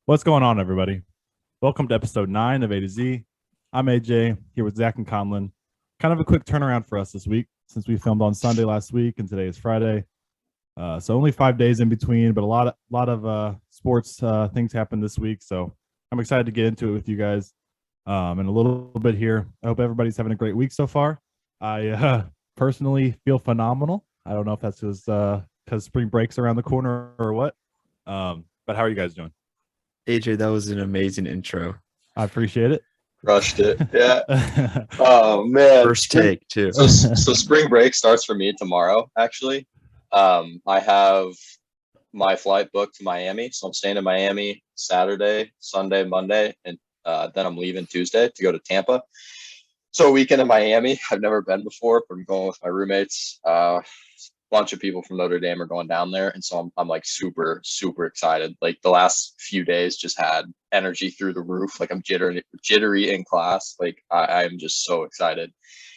What's going on, everybody? Welcome to episode 9 of A to Z. I'm AJ here with Zach and Conlon. Kind of a quick turnaround for us this week since we filmed on Sunday last week and today is Friday. So only 5 days in between, but a lot of sports things happened this week. So I'm excited to get into it with you guys in a little bit here. I hope everybody's having a great week so far. I personally feel phenomenal. I don't know if that's because spring break's around the corner or what. But how are you guys doing? AJ, that was an amazing intro. I appreciate it. Crushed it. Yeah. Oh man. First take too. So spring break starts for me tomorrow, actually. I have my flight booked to Miami. So I'm staying in Miami Saturday, Sunday, Monday, and then I'm leaving Tuesday to go to Tampa. So a weekend in Miami. I've never been before, but I'm going with my roommates. Bunch of people from Notre Dame are going down there, and so I'm like super excited. Like the last few days just had energy through the roof. Like I'm jittery in class. Like I am just so excited.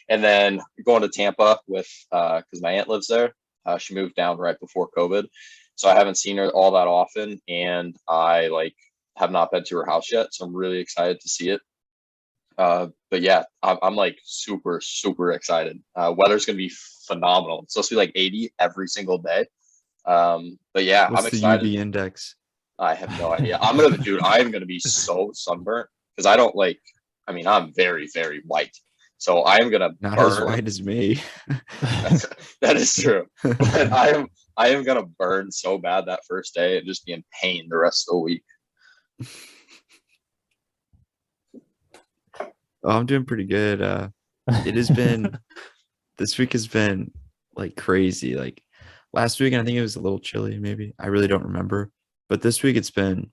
And then going to Tampa with because my aunt lives there. She moved down right before COVID, so I haven't seen her all that often, and I like have not been to her house yet. So I'm really excited to see it. But yeah, I'm like super excited. Weather's gonna be phenomenal. It's supposed to be like 80 every single day. But yeah, What's I'm the excited. UV index? I have no idea. I am gonna be so sunburnt because I don't like. I mean, I'm very white, so I am gonna Not as burn. white as me. That is true, but I am gonna burn so bad that first day and just be in pain the rest of the week. Oh, I'm doing pretty good. It has been this week has been like crazy. Like last week, I think it was a little chilly, maybe. I really don't remember. But this week it's been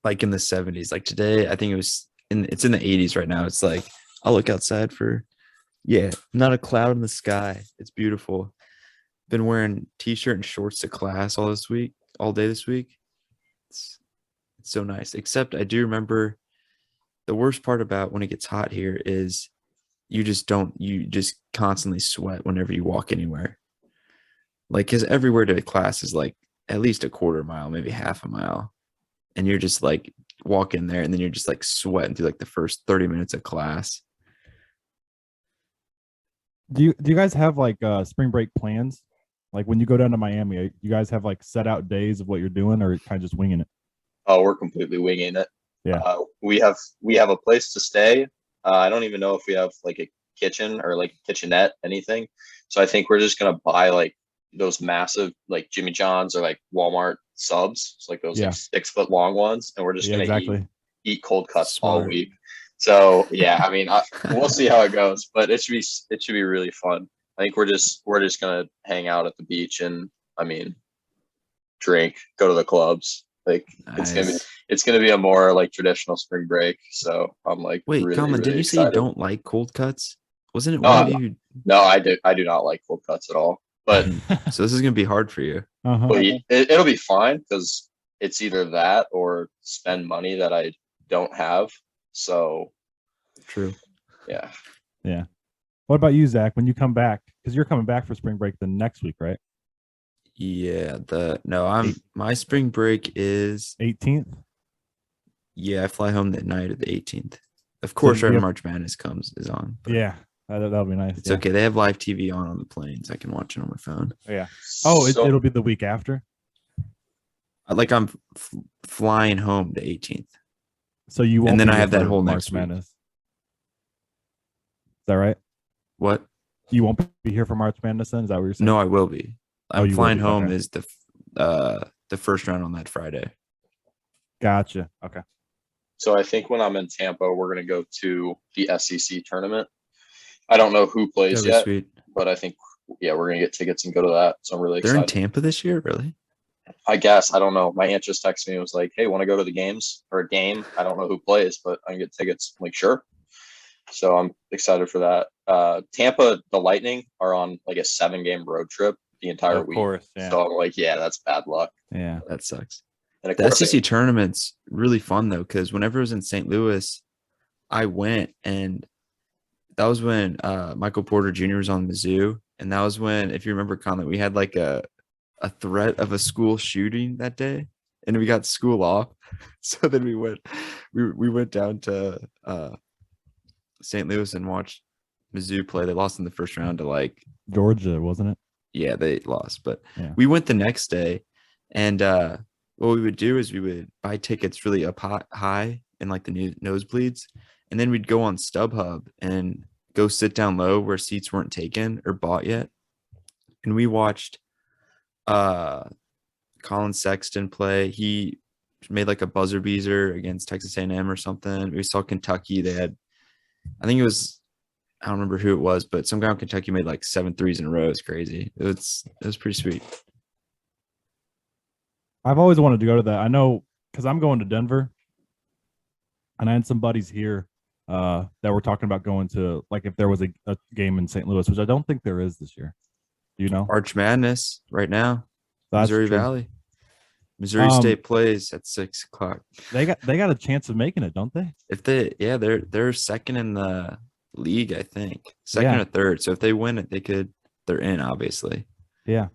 like in the 70s. Like today, I think it's in the 80s right now. It's like I'll look outside for not a cloud in the sky. It's beautiful. Been wearing t-shirt and shorts to class all day this week. It's it's so nice. Except I do remember the worst part about when it gets hot here is you just constantly sweat whenever you walk anywhere. Like, because everywhere to class is like at least a quarter mile, maybe half a mile. And you're just like walking there and then you're just like sweating through like the first 30 minutes of class. Do you guys have like spring break plans? Like when you go down to Miami, you guys have like set out days of what you're doing, or kind of just winging it? Oh, we're completely winging it. Yeah, We have a place to stay. I don't even know if we have like a kitchen or like a kitchenette, anything. So I think we're just gonna buy like those massive like Jimmy John's or like Walmart subs. It's like those yeah, like 6 foot long ones, and we're just yeah, gonna exactly. eat cold cuts all Smart. week. So yeah, I mean, we'll see how it goes, but it should be really fun. I think we're just gonna hang out at the beach and I mean drink, go to the clubs. Like it's gonna be Nice. it's gonna be a more like traditional spring break. So I'm like Wait, Colin, did really you say you excited. don't like cold cuts? Wasn't it one of No, you no, I do not like cold cuts at all. But so this is gonna be hard for you. Uh-huh. it'll be fine because it's either that or spend money that I don't have. So True. yeah. Yeah. What about you, Zach? When you come back, because you're coming back for spring break the next week, right? Yeah, the no, I'm Eight, my spring break is 18th. I fly home that night of the 18th. Of So course, do you right when have? March Madness comes is on, but Yeah, that'll be nice. it's Yeah. okay. They have live TV on the planes. I can watch it on my phone. Yeah. Oh, So it'll be the week after. Like I'm flying home the 18th, So you and won't then be I here have that for whole March next week. Madness. Is that right? What? You won't be here for March Madness then? Is that what you're saying? No, I will be. Oh, I'm you will flying be. home Okay. is the first round on that Friday. Gotcha. Okay. so I think when I'm in Tampa, we're gonna go to the SEC tournament. I don't know who plays That'd be yet, sweet. but I think yeah, we're gonna get tickets and go to that. So I'm really They're in excited. Tampa this year, really? I guess I don't know. My aunt just texted me and was like, "Hey, want to go to the games or a game? I don't know who plays, but I can get tickets." I'm like, "Sure." So I'm excited for that. Tampa, the Lightning are on like a 7 game road trip the entire Of week. course. Yeah. So I'm like, yeah, that's bad luck. Yeah. That sucks. And of The course, SEC tournament's really fun though, because whenever it was in St. Louis, I went and that was when Michael Porter Jr. was on Mizzou, and that was when, if you remember, Conley, we had like a threat of a school shooting that day. and we got school off. So then we went down to St. Louis and watched Mizzou play. They lost in the first round to like Georgia, wasn't it? yeah, they lost, but Yeah. we went the next day, and what we would do is we would buy tickets really up high in like the nosebleeds, and then we'd go on StubHub and go sit down low where seats weren't taken or bought yet, and we watched Colin Sexton play. He made like a buzzer beater against Texas A&M or something. We saw Kentucky. They had, I think it was, I don't remember who it was, but some guy in Kentucky made like 7 threes in a row. It's crazy. It was pretty sweet. I've always wanted to go to that. I know because I'm going to Denver, and I had some buddies here that were talking about going to, like, if there was a game in St. Louis, which I don't think there is this year. Do you know? Arch Madness right now. That's Missouri true. Valley. Missouri State plays at 6:00. They got a chance of making it, don't they? If they're second in the league, I think. Second or third. So if they win it, they're in, obviously. Yeah.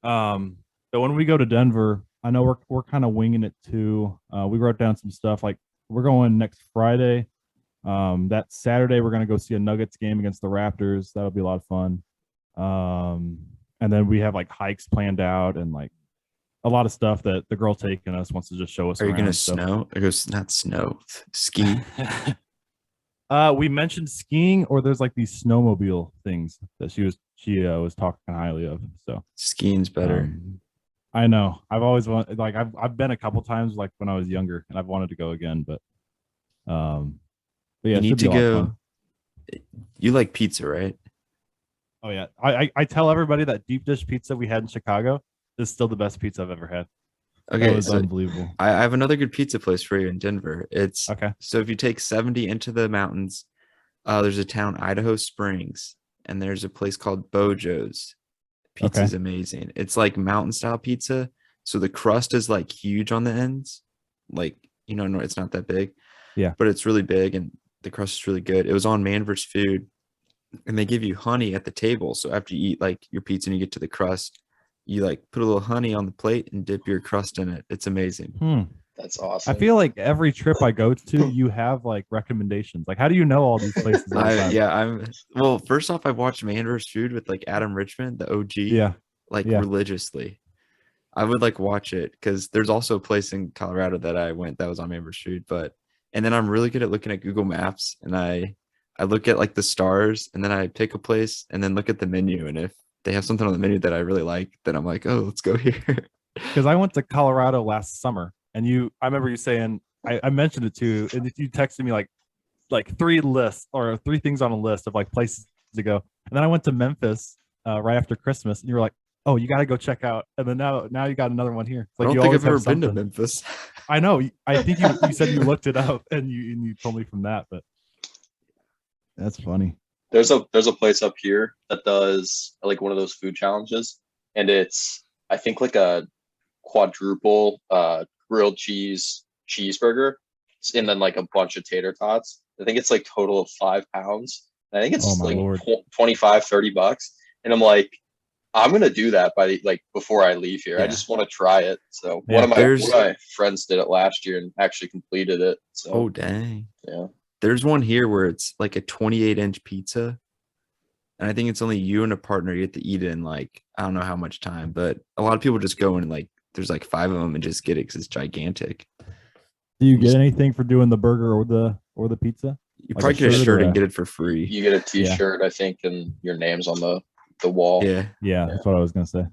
But when we go to Denver, I know we're kind of winging it too. We wrote down some stuff, like we're going next Friday. That Saturday we're gonna go see a Nuggets game against the Raptors. That'll be a lot of fun. And then we have like hikes planned out and like a lot of stuff that the girl taking us wants to just show us. Are you gonna so. snow? It goes not snow, ski. We mentioned skiing, or there's like these snowmobile things that she was talking highly of. So skiing's better. I know. I've always wanted, like, I've been a couple times, like when I was younger, and I've wanted to go again, but yeah, you need to go. You like pizza, right? Oh yeah, I tell everybody that deep dish pizza we had in Chicago is still the best pizza I've ever had. Okay, it was unbelievable. I have another good pizza place for you in Denver. It's okay. So if you take 70 into the mountains, there's a town, Idaho Springs, and there's a place called Bojo's. Pizza is amazing. It's like mountain style pizza, so the crust is like huge on the ends, like, you know, no, it's not that big. Yeah, but it's really big and the crust is really good. It was on Man vs. Food, and they give you honey at the table. So after you eat like your pizza and you get to the crust, you like put a little honey on the plate and dip your crust in it. It's amazing. That's awesome. I feel like every trip I go to, you have like recommendations. Like, how do you know all these places? Well, first off, I've watched Man vs. Food with like Adam Richman, the OG. Yeah. Religiously. I would like watch it because there's also a place in Colorado that I went that was on Man vs. Food. And then I'm really good at looking at Google Maps, and I look at like the stars, and then I pick a place and then look at the menu. And if they have something on the menu that I really like, then I'm like, oh, let's go here. Because I went to Colorado last summer. And I remember you saying, I mentioned it too, and you texted me like 3 lists or 3 things on a list of like places to go. And then I went to Memphis right after Christmas, and you were like, "Oh, you got to go check out." And then now you got another one here. Like, I don't think I've ever been to Memphis. I know. I think you said you looked it up, and you told me from that. But that's funny. There's a place up here that does like one of those food challenges, and it's, I think, like a quadruple grilled cheeseburger, and then like a bunch of tater tots. I think it's like total of 5 pounds. And I think it's like $25-$30. And I'm like, I'm gonna do that before I leave here. I just want to try it. So one of my friends did it last year and actually completed it. So oh dang. Yeah. There's one here where it's like a 28-inch pizza. And I think it's only you and a partner. You get to eat it in like, I don't know how much time, but a lot of people just go and like, there's like 5 of them and just get it because it's gigantic. Do you get anything for doing the burger or the pizza? You probably get a shirt and get it for free. You get a T-shirt, I think, and your name's on the wall. Yeah, that's what I was gonna say.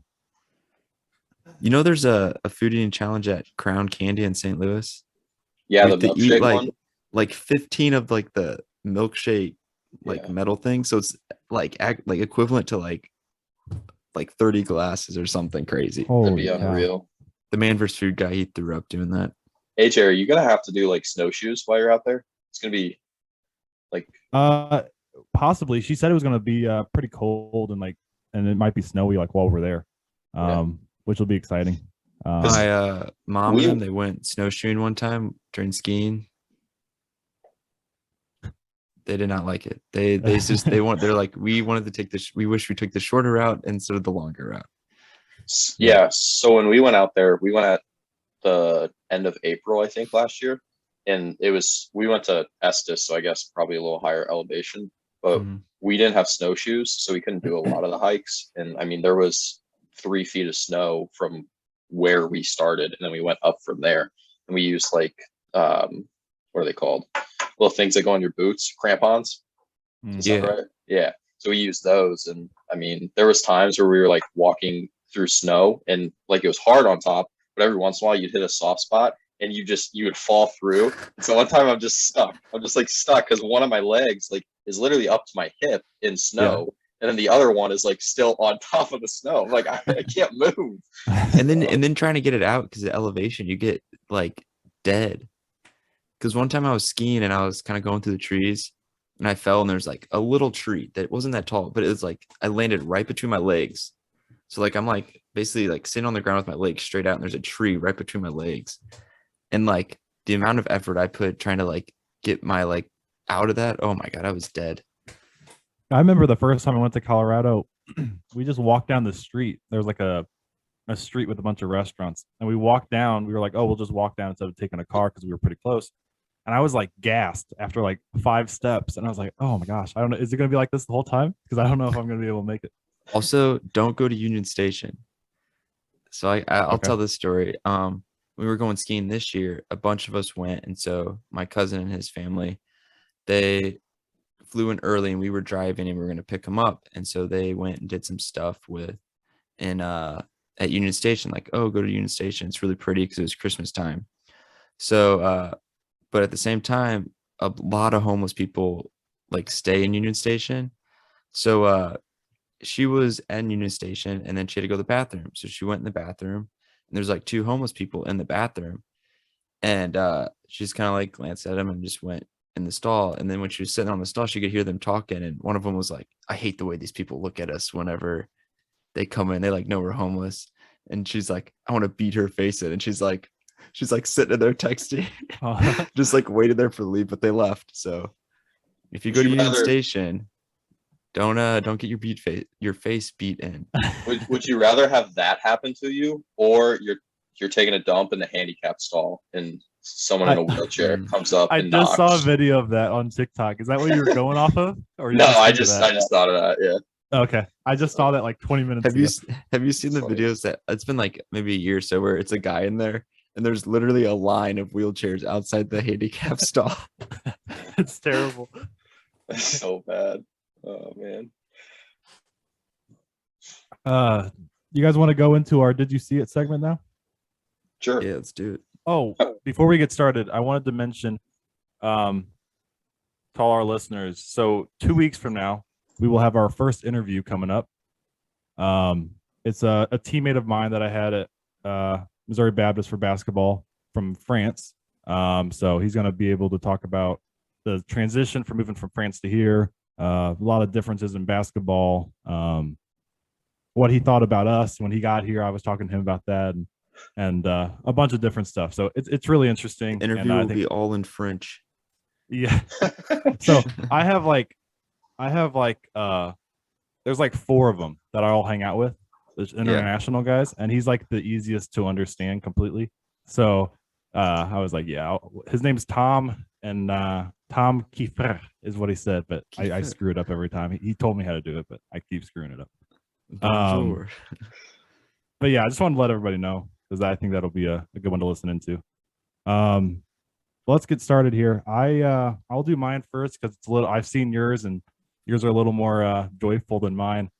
You know, there's a food eating challenge at Crown Candy in St. Louis. Yeah, you the have to eat one. like 15 of like the milkshake metal thing. So it's like equivalent to like 30 glasses or something crazy. That'd be unreal. The Man vs. Food guy, he threw up doing that. Hey Jerry, you're gonna have to do like snowshoes while you're out there. It's gonna be like possibly. She said it was gonna be pretty cold and it might be snowy like while we're there. Which will be exciting. My mom and them, they went snowshoeing one time during skiing. They did not like it. They're like, we wanted to take we wish we took the shorter route instead of the longer route. Yeah. So when we went out there, we went at the end of April, I think, last year. And we went to Estes, so I guess probably a little higher elevation, but Mhm. we didn't have snowshoes, so we couldn't do a lot of the hikes. And I mean, there was 3 feet of snow from where we started, and then we went up from there. And we used like, what are they called? Little things that go on your boots, crampons. Does that sound Yeah. right? Yeah. So we used those, and I mean, there was times where we were like walking through snow, and like it was hard on top, but every once in a while you'd hit a soft spot, and you would fall through. And so one time I'm just stuck. I'm just like stuck because one of my legs like is literally up to my hip in snow, and then the other one is like still on top of the snow. I'm like I can't move. And then trying to get it out because of elevation, you get like dead. Because one time I was skiing and I was kind of going through the trees and I fell and there's like a little tree that wasn't that tall, but it was like I landed right between my legs. So like I'm like basically like sitting on the ground with my legs straight out and there's a tree right between my legs. And like the amount of effort I put trying to like get my like out of that, oh my God, I was dead. I remember the first time I went to Colorado, we just walked down the street. There was like a street with a bunch of restaurants, and we walked down. We were like, oh, we'll just walk down instead of taking a car because we were pretty close. And I was like gassed after like 5 steps, and I was like, oh my gosh, I don't know, is it gonna be like this the whole time? Because I don't know if I'm gonna be able to make it. Also, don't go to Union Station. So I'll Okay. tell this story. We were going skiing this year. A bunch of us went, and so my cousin and his family, they flew in early, and we were driving, and we were going to pick them up. And so they went and did some stuff at Union Station. Like, oh, go to Union Station. It's really pretty because it was Christmas time. So, but at the same time, a lot of homeless people like stay in Union Station. So, she was at Union Station and then she had to go to the bathroom. So she went in the bathroom and there's like 2 homeless people in the bathroom. And she just kind of like glanced at them and just went in the stall. And then when she was sitting on the stall, she could hear them talking. And one of them was like, I hate the way these people look at us whenever they come in. They like know we're homeless. And she's like, I want to beat her face in. And she's like sitting there texting, just like waited there for the leave, but they left. So if you go to Union Station, don't get your face beat in. Would you rather have that happen to you, or you're taking a dump in the handicap stall and someone in a wheelchair comes up I and just saw a knocks? video of that on TikTok. Is that what you were going off of? Or No, I just thought of that. Yeah. Okay. I just saw that like 20 minutes ago. Have you seen the videos that it's been like maybe a year or so where it's a guy in there and there's literally a line of wheelchairs outside the handicap stall? It's terrible. That's so bad. Oh man. You guys want to go into our Did You See It segment now? Sure. Yeah, let's do it. Oh, before we get started, I wanted to mention to all our listeners. So 2 weeks from now, we will have our first interview coming up. It's a teammate of mine that I had at Missouri Baptist for basketball from France. So he's going to be able to talk about the transition from moving from France to here, a lot of differences in basketball, what he thought about us when he got here. I was talking to him about that, and a bunch of different stuff. So it's really interesting. The interview will be all in French. Yeah. So I have like there's like 4 of them that I all hang out with. There's international guys, and he's like the easiest to understand completely. So I was like, yeah, his name's Tom, and Tom Kiefer is what he said, but I screw it up every time. He told me how to do it, but I keep screwing it up. But yeah, I just wanted to let everybody know because I think that'll be a good one to listen into. Let's get started here. I'll do mine first because it's a little. I've seen yours, and yours are a little more joyful than mine.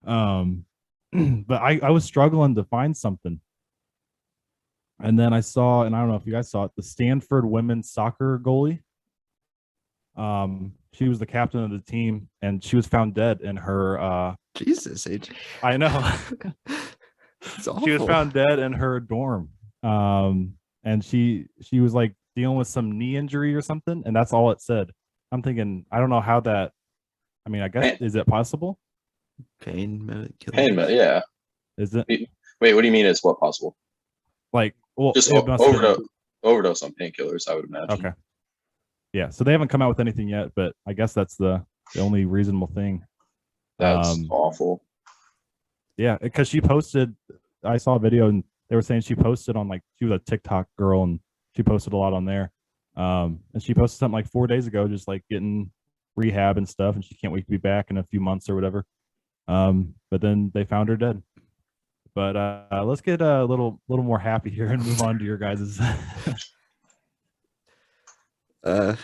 But I was struggling to find something, and then I saw, and I don't know if you guys saw it, the Stanford women's soccer goalie. She was the captain of the team, and she was found dead in her. Jesus, AJ. I know. It's awful. She was found dead in her dorm. And she was like dealing with some knee injury or something, and that's all it said. I'm thinking, I don't know how that. I mean, I guess is it possible? Pain yeah. Is it? Wait, what do you mean? Is what possible? Like, well, just overdose on painkillers, I would imagine. Okay. Yeah, so they haven't come out with anything yet, but I guess that's the only reasonable thing. That's awful. Yeah, because she posted. I saw a video, and they were saying she posted on like she was a TikTok girl and she posted a lot on there. And she posted something like 4 days ago, just like getting rehab and stuff, and she can't wait to be back in a few months or whatever. But then they found her dead. But let's get a little more happy here and move on to your guys's. I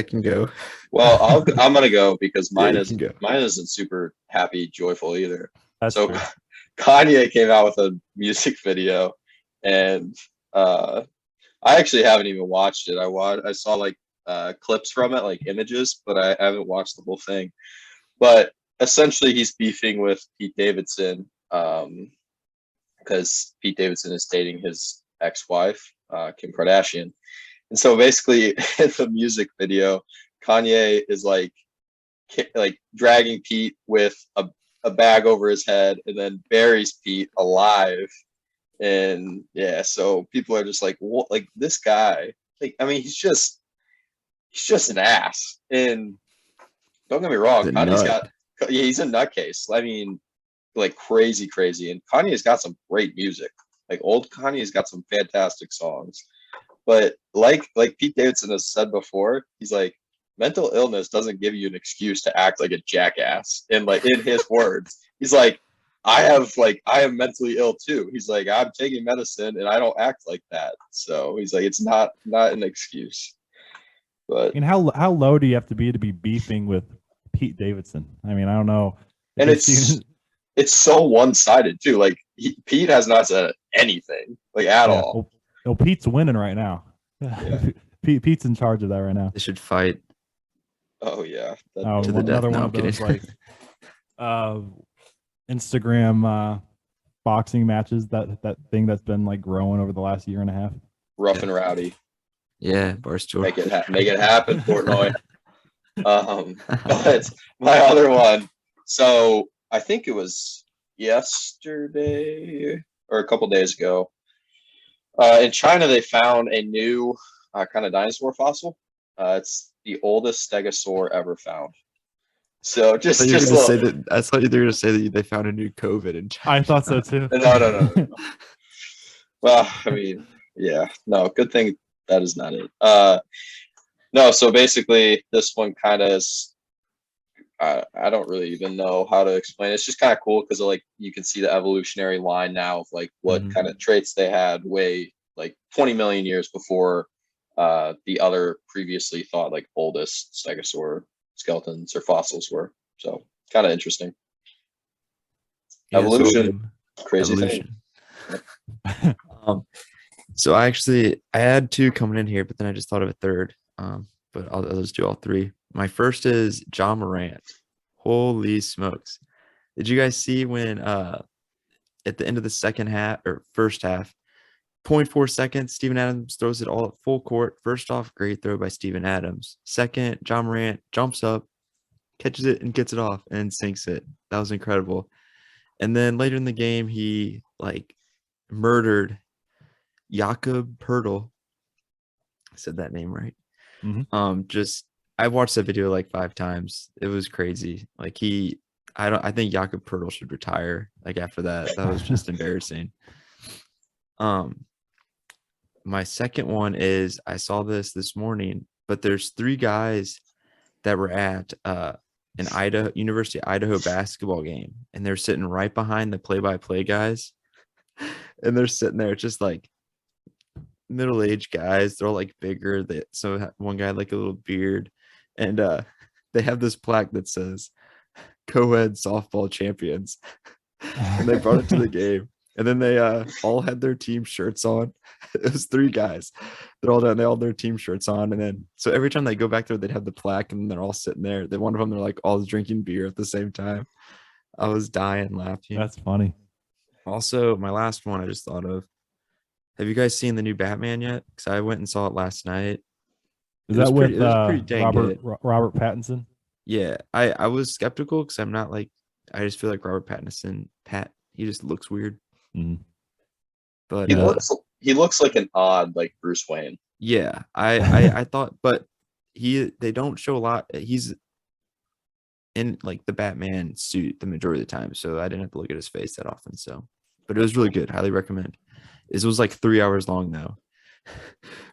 can go. Well, I'm gonna go because Yeah, mine you is can go. mine isn't super happy, joyful either. That's So true. Kanye came out with a music video, and I actually haven't even watched it. I saw like clips from it, like images, but I haven't watched the whole thing. But essentially, he's beefing with Pete Davidson because Pete Davidson is dating his ex-wife, Kim Kardashian. And so basically, in the music video, Kanye is like dragging Pete with a bag over his head and then buries Pete alive. And yeah, so people are just like, what? Like this guy, like, I mean, he's just an ass. And don't get me wrong, The Kanye's nut. he's a nutcase. I mean, like crazy. And Kanye's got some great music. Like old Kanye's got some fantastic songs. But like Pete Davidson has said before, he's like, mental illness doesn't give you an excuse to act like a jackass. And like in his words, he's like, I am mentally ill too. He's like, I'm taking medicine and I don't act like that. So he's like, it's not an excuse. But And how low do you have to be beefing with Pete Davidson? I mean, I don't know. and it's so one-sided too. Like Pete has not said anything like at all. Well, Pete's winning right now. Yeah. Pete's in charge of that right now. They should fight. Oh yeah. To the death. Another No, one I'm of those kidding. like Instagram boxing matches, that thing that's been like growing over the last year and a half. Rough and rowdy. Yeah, Barstool. Make it happen, Portnoy. But my other one, so I think it was yesterday or a couple days ago. In China, they found a new kind of dinosaur fossil. It's the oldest stegosaur ever found. So just I thought look. I thought you were going to say that they found a new COVID in China. I thought so too. No. Well, I mean, yeah, no. Good thing that is not it. No. So basically, this one kind of is. I don't really even know how to explain it. It's just kind of cool because like you can see the evolutionary line now of like what kind of traits they had way like 20 million years before the other previously thought like oldest stegosaur skeletons or fossils were. So kind of interesting. Yeah, Evolution, crazy evolution. thing. So I had two coming in here, but then I just thought of a third. But I'll just do all three. My first is John Morant. Holy smokes. Did you guys see when at the end of the second half or first half, 0.4 seconds, Steven Adams throws it all at full court. First off, great throw by Steven Adams. Second, John Morant jumps up, catches it and gets it off and sinks it. That was incredible. And then later in the game, he like murdered Jakob Pertl. I said that name right. I watched that video like 5 times. It was crazy. Like I think Jakob Pertl should retire. Like after that, that was just embarrassing. My second one is I saw this morning, but there's 3 guys that were at an University of Idaho basketball game, and they're sitting right behind the play-by-play guys, and they're sitting there just like middle-aged guys. They're all like bigger. So one guy had like a little beard, and they have this plaque that says co-ed softball champions, and they brought it to the game. And then they all had their team shirts on. It was 3 guys. They're all done. They all had their team shirts on. And then so every time they go back there, they'd have the plaque, and they're all sitting there. Then one of them, they're like all drinking beer at the same time. I was dying laughing. That's funny. Also, my last one I just thought of. Have you guys seen the new Batman yet? Because I went and saw it last night. Is that with it was pretty dang good. Robert Pattinson? Yeah, I was skeptical because I'm not like, I just feel like Robert Pattinson. He just looks weird. But he looks like an odd like Bruce Wayne. Yeah, I thought, but they don't show a lot. He's in like the Batman suit the majority of the time, so I didn't have to look at his face that often. So but it was really good. Highly recommend. It was like 3 hours long though.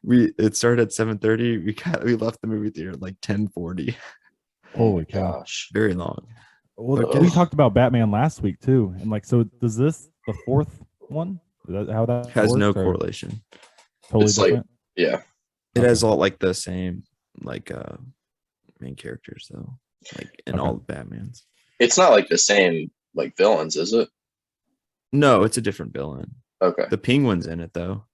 It started at 7:30. We left the movie theater at like 10:40. Holy my cow. gosh. Very long. Well, Okay. we talked about Batman last week too, and like, so does this the fourth one? Is that how that Has no works, or correlation. totally It's like- different? Yeah. It Okay. has all like the same like main characters though, like in Okay. all the Batmans. It's not like the same like villains, is it? No, it's a different villain. Okay. The Penguin's in it though.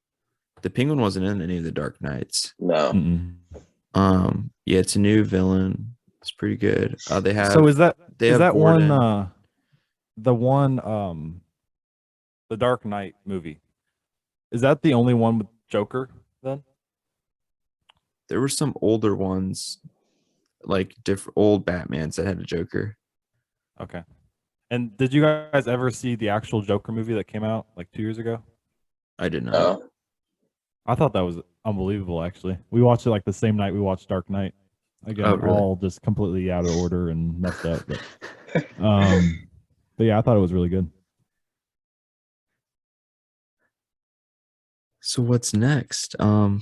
The Penguin wasn't in any of the Dark Knights. No. Mm-mm. Yeah, it's a new villain. It's pretty good. They have So is that Gordon. one the one the Dark Knight movie? Is that the only one with Joker then? There were some older ones, like different old Batmans that had a Joker. Okay. And did you guys ever see the actual Joker movie that came out like 2 years ago? I did not. No. I thought that was unbelievable. Actually, we watched it like the same night we watched Dark Knight. Again, Oh, really? all just completely out of order and messed up. But yeah, I thought it was really good. So what's next? You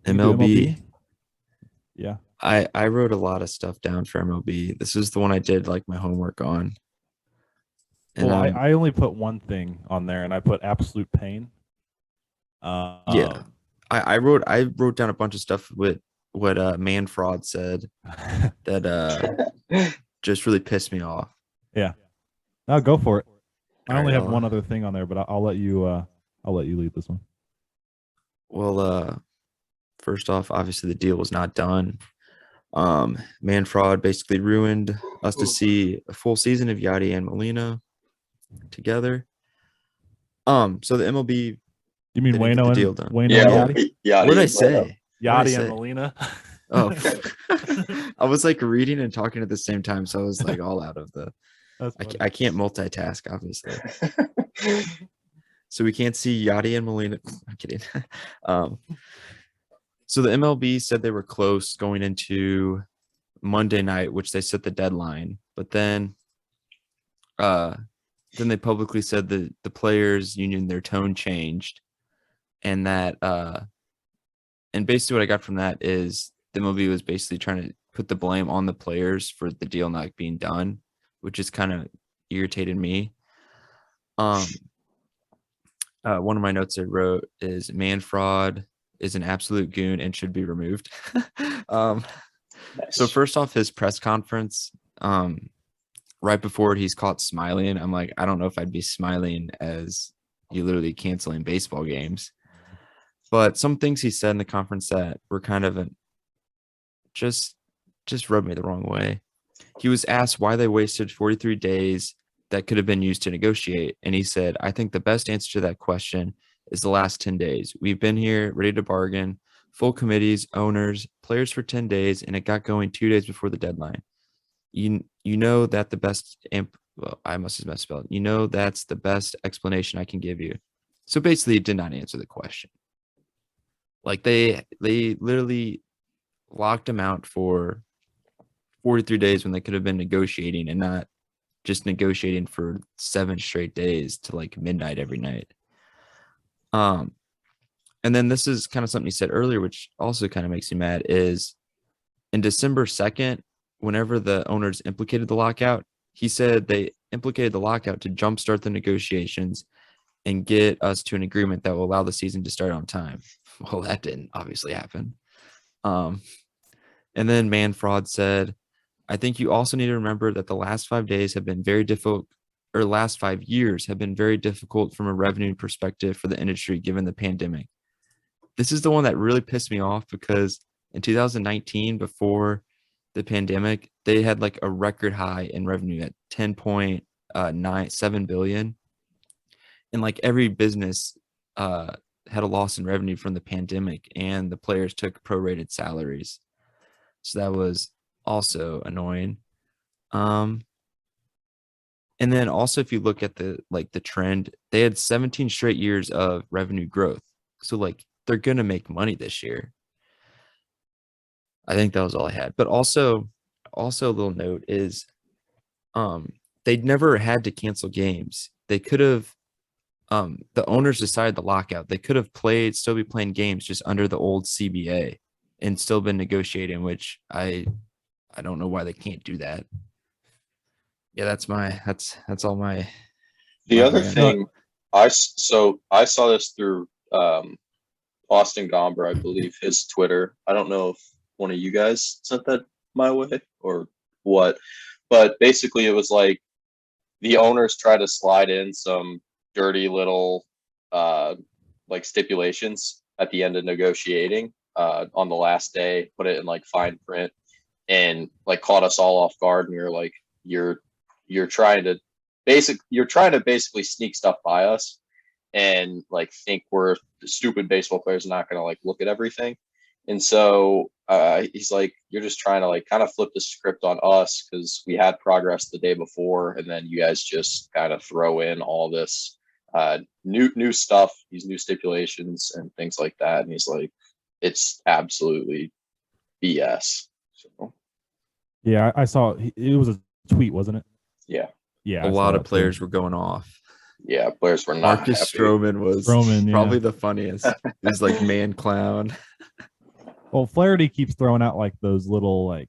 do MLB. Yeah. I wrote a lot of stuff down for MLB. This is the one I did like my homework on. And Well, I only put one thing on there, and I put absolute pain. Yeah. I wrote down a bunch of stuff with what Manfrod said that just really pissed me off. Now go for it. I All only right, have one other thing on there, but I'll let you lead this one. Well, first off, obviously the deal was not done. Manfrod basically ruined us to see a full season of Yachty and Molina together. So the MLB, You mean They didn't get Wayno the and deal done. Wayno Yeah. and Yachty? Yeah. what did I say? What did I Yachty say? and Molina? Oh, I was like reading and talking at the same time, so I was like all out of the. That's funny. I can't multitask, obviously. So we can't see Yachty and Molina. I'm kidding. So the MLB said they were close going into Monday night, which they set the deadline, but then they publicly said that the players union, their tone changed, and that and basically what I got from that is the MLB was basically trying to put the blame on the players for the deal not being done, which is kind of irritated me. One of my notes I wrote is Manfrod is an absolute goon and should be removed. So first off, his press conference, right before it, he's caught smiling. I'm like, I don't know if I'd be smiling as you literally canceling baseball games. But some things he said in the conference that were kind of just rubbed me the wrong way. He was asked why they wasted 43 days that could have been used to negotiate. And he said, I think the best answer to that question is the last 10 days. We've been here ready to bargain, full committees, owners, players for 10 days, and it got going 2 days before the deadline. You know that the best well, I must have misspelled. You know that's the best explanation I can give you. So basically, it did not answer the question. Like they literally locked him out for 43 days when they could have been negotiating and not just negotiating for 7 straight days to like midnight every night. And then this is kind of something he said earlier, which also kind of makes me mad, is in December 2nd, whenever the owners implicated the lockout, he said they implicated the lockout to jumpstart the negotiations and get us to an agreement that will allow the season to start on time. Well, that didn't obviously happen. And then Manfrod said, I think you also need to remember that the last 5 days have been very difficult, or last 5 years have been very difficult from a revenue perspective for the industry given the pandemic. This is the one that really pissed me off because in 2019, before the pandemic, they had like a record high in revenue at 10.97 billion. And like every business had a loss in revenue from the pandemic, and the players took prorated salaries. So that was also annoying. And then also, if you look at the trend, they had 17 straight years of revenue growth. So like they're gonna make money this year. I think that was all I had. But also a little note is they'd never had to cancel games. They could have the owners decided the lockout. They could have still be playing games just under the old CBA and still been negotiating, which I don't know why they can't do that. Yeah, that's all my The other rant. thing, so I saw this through Austin Gomber, I believe, his Twitter. I don't know if one of you guys sent that my way or what, but basically it was like the owners try to slide in some dirty little like stipulations at the end of negotiating on the last day, put it in like fine print, and like caught us all off guard. And we were like, you're trying to basically sneak stuff by us and like think we're the stupid baseball players not going to like look at everything. And so he's like, you're just trying to like kind of flip the script on us because we had progress the day before, and then you guys just kind of throw in all this new stuff, these new stipulations and things like that. And he's like, it's absolutely BS. So Yeah, I saw it was a tweet, wasn't it? yeah, Yeah, A I saw lot of that too. players were going off. yeah, players were not Marcus happy. Stroman was Stroman, yeah. probably the funniest. He's like man clown. Well, Flaherty keeps throwing out like those little like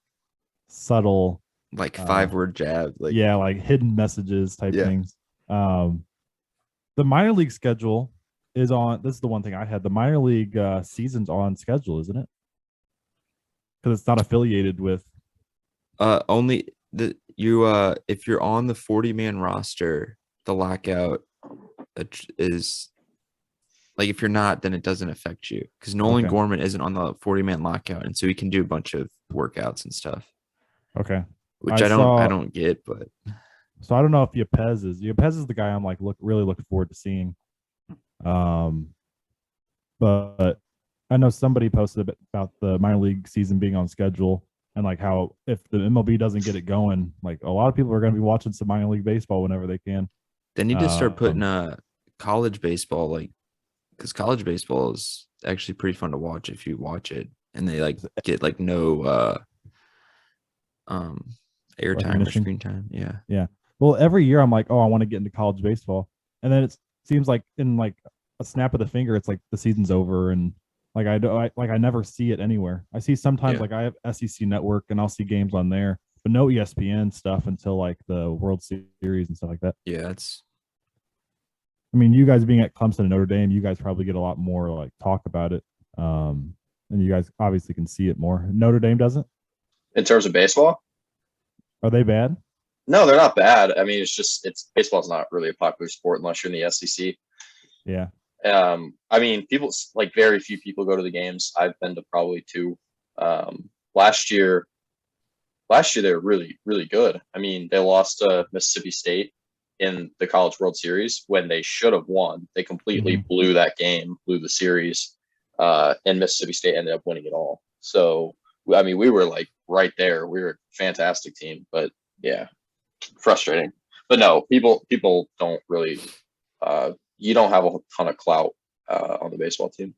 subtle, Like 5-word jab. Like yeah, like hidden messages type Yeah. things. The minor league schedule is on. This is the one thing I had. The minor league season's on schedule, isn't it? Because it's not affiliated with. only if you're on the 40-man roster, the lockout is like, if you're not, then it doesn't affect you because Nolan Okay. Gorman isn't on the 40-man lockout, and so he can do a bunch of workouts and stuff, Okay. which I I saw- don't get. But So I don't know if Yepez is the guy I'm like really looking forward to seeing. But I know somebody posted a bit about the minor league season being on schedule and like how if the MLB doesn't get it going, like a lot of people are going to be watching some minor league baseball whenever they can. they need to start putting Um, college baseball, like, because college baseball is actually pretty fun to watch if you watch it, and they like get like no airtime or Recognition. screen time. Yeah. Well, every year I'm like, oh, I want to get into college baseball, and then it seems like in like a snap of the finger, it's like the season's over, and like I never see it anywhere. I see sometimes Yeah. like I have SEC Network, and I'll see games on there, but no ESPN stuff until like the World Series and stuff like that. Yeah, it's I mean, you guys being at Clemson and Notre Dame, you guys probably get a lot more like talk about it, and you guys obviously can see it more. Notre Dame doesn't. In terms of baseball, Are they bad? no, they're not bad. I mean, it's baseball's not really a popular sport unless you're in the SEC. Yeah. I mean, people like very few people go to the games. I've been to probably two. Last year they were really, really good. I mean, they lost to Mississippi State in the College World Series when they should have won. They completely blew that game, blew the series, and Mississippi State ended up winning it all. So, I mean, we were like right there. We were a fantastic team, but yeah, frustrating. But no, people don't really. You don't have a ton of clout on the baseball team.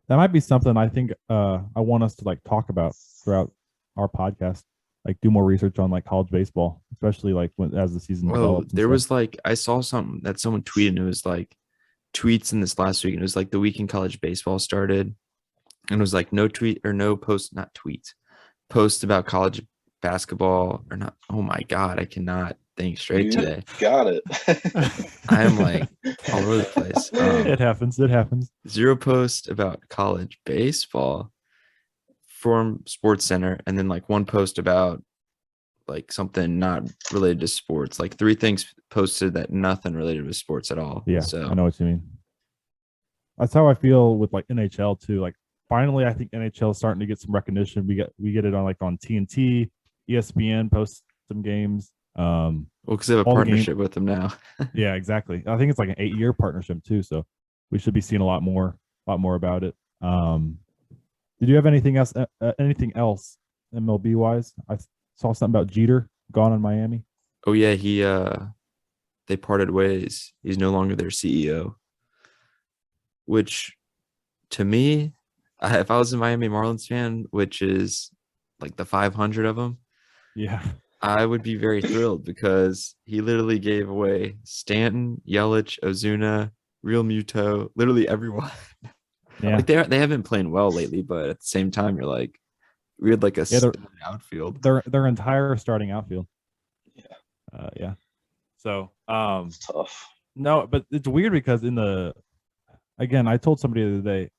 That might be something I think I want us to like talk about throughout our podcast. Like do more research on like college baseball, especially like as the season develops. and there stuff. was like, I saw something that someone tweeted, and it was like tweets in this last week, and it was like the week in college baseball started, and it was like no tweet or no post, not tweets, post about college basketball or not. Oh my God, I cannot think straight today. Got it. I am like all over the place. It happens. It happens. 0 post about college baseball from Sports Center, and then like 1 post about like something not related to sports. Like 3 things posted that nothing related with sports at all. Yeah, So I know what you mean. That's how I feel with like NHL too. Like finally, I think NHL is starting to get some recognition. We get it on like on TNT, ESPN posts some games. well, because they have a all the partnership with them now. Yeah, exactly. I think it's like an 8-year partnership too. So we should be seeing a lot more about it. Did you have anything else? Anything else MLB wise? I saw something about Jeter gone in Miami. Oh yeah, they parted ways. He's no longer their CEO. Which, to me, if I was a Miami Marlins fan, which is like the 500 of them, Yeah, I would be very thrilled because he literally gave away Stanton, Yelich, Ozuna, Real Muto, literally everyone. Yeah. Like they haven't been playing well lately, but at the same time, you're like, we had like a Yeah, stud outfield. their entire starting outfield. Yeah. Yeah. So It's tough. no, but it's weird because again, I told somebody the other day,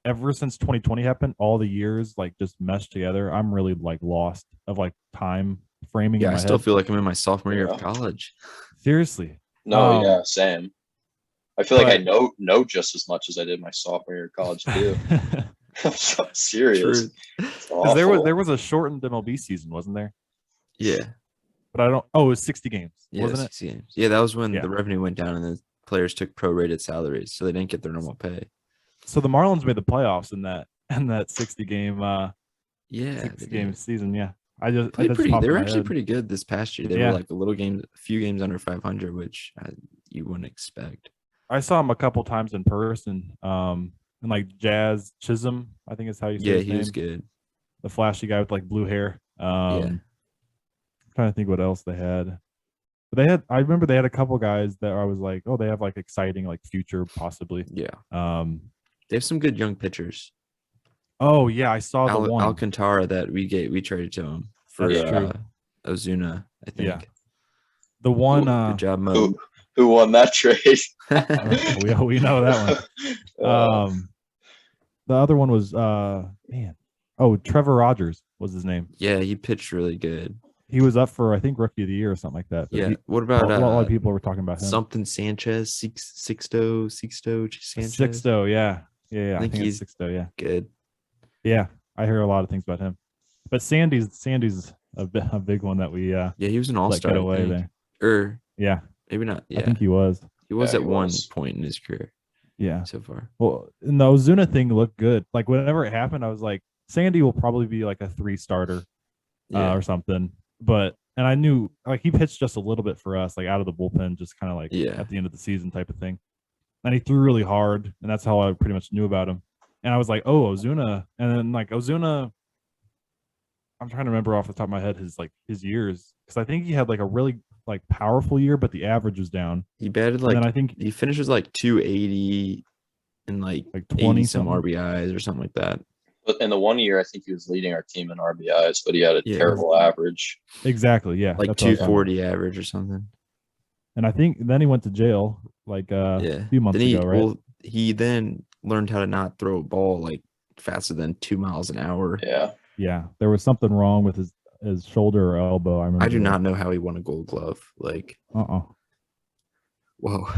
ever since 2020 happened, all the years like just meshed together. I'm really like lost of like time framing Yeah, in I my still head. feel like I'm in my sophomore year of Yeah. college. Seriously. No, yeah, same. I feel like I but- know just as much as I did my sophomore year of college too. I'm so serious. Truth. It's Because awful. there was a shortened MLB season, wasn't there? Yeah. But I don't. Oh, it was 60 games, Yeah, wasn't it? 60 games. Yeah, that was when Yeah. the revenue went down and the players took prorated salaries, so they didn't get their normal pay. So the Marlins made the playoffs in that 60 game Yeah, 60 they game did. season. Yeah, I just Played that just pretty. popped They in were my actually head. pretty good this past year. They Yeah. were like a few games under 500, which you wouldn't expect. I saw him a couple times in person. And like Jazz Chisholm, I think is how you say Yeah, his he name. was good. The flashy guy with like blue hair. Yeah. Trying to think what else they had. But I remember they had a couple guys that I was like, oh, they have like exciting like future possibly. Yeah. Um, They have some good young pitchers. oh yeah, I saw the one. Alcantara that we traded to him for That's true. Ozuna, I think. Yeah. The one Good job, Mo. Who won that trade? we know that one. The other one was man. Oh, Trevor Rogers was his name. Yeah, he pitched really good. He was up for I think rookie of the year or something like that. But Yeah. What about a lot of people were talking about him. something Sanchez, Sixto Sanchez? Sixto, yeah. I think he's it's Sixto, yeah. good. Yeah, I hear a lot of things about him. But Sandy's a big one that we Yeah, he was an let all-star get away there. Or Yeah, maybe not. Yeah, I think he was. He was Yeah, at he one was. point in his career Yeah. so far. Well, and the Ozuna thing looked good. Like whenever it happened, I was like, Sandy will probably be like a 3 starter Yeah. or something. And I knew like he pitched just a little bit for us, like out of the bullpen, just kind of like at the end of the season type of thing. And he threw really hard, and that's how I pretty much knew about him. And I was like, oh, Ozuna. And then like Ozuna, I'm trying to remember off the top of my head his years, because I think he had like a really like powerful year, but the average was down. He batted And then I think he finishes like 280 and like 20 some something. RBIs or something like that. But in the one year, I think he was leading our team in RBIs, but he had a Yeah. terrible average. Exactly, yeah. Like that's what I was talking about. 240 average or something. And I think then he went to jail like a few months ago, right? Well, he then learned how to not throw a ball like faster than 2 miles an hour. Yeah. Yeah, there was something wrong with his shoulder or elbow. I remember. I do not know how he won a Gold Glove. Like, whoa.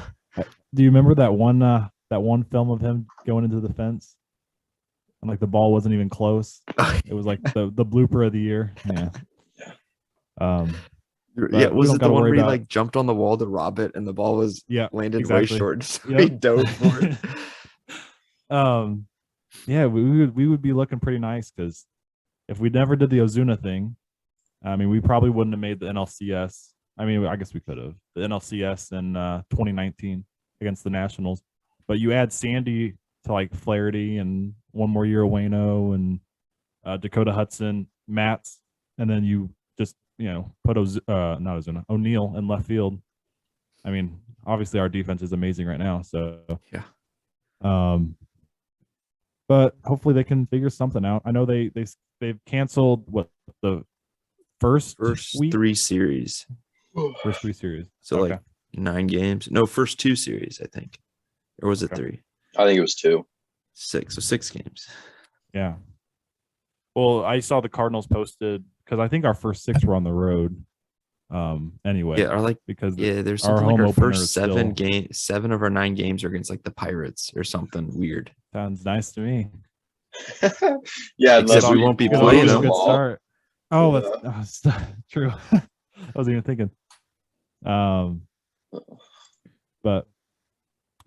Do you remember that one film of him going into the fence, and like the ball wasn't even close? It was like the blooper of the year. Yeah. Yeah, we was don't it the gotta one worry where he about- like jumped on the wall to rob it and the ball was landed way exactly. short? So Yep. he dove for it. Yeah, we would be looking pretty nice because if we never did the Ozuna thing, I mean, we probably wouldn't have made the NLCS. I mean, I guess we could have the NLCS in 2019 against the Nationals, but you add Sandy to like Flaherty and one more year of Wayno and Dakota Hudson, Matz, and then you just put O'Neill in left field. I mean, obviously our defense is amazing right now, so yeah. But hopefully they can figure something out. I know they've canceled the first week? 3 series. First 3 series. So like 9 games. No, first 2 series, I think. Or was it 3? I think it was 2. 6. So 6 games. Yeah. Well, I saw the Cardinals posted because I think our first 6 were on the road. Anyway. Yeah, because there's our something like home our opener first is 7 of our 9 games are against like the Pirates or something weird. Sounds nice to me. Yeah, Except we won't be playing them. Good start. Oh, that's true. I wasn't even thinking. But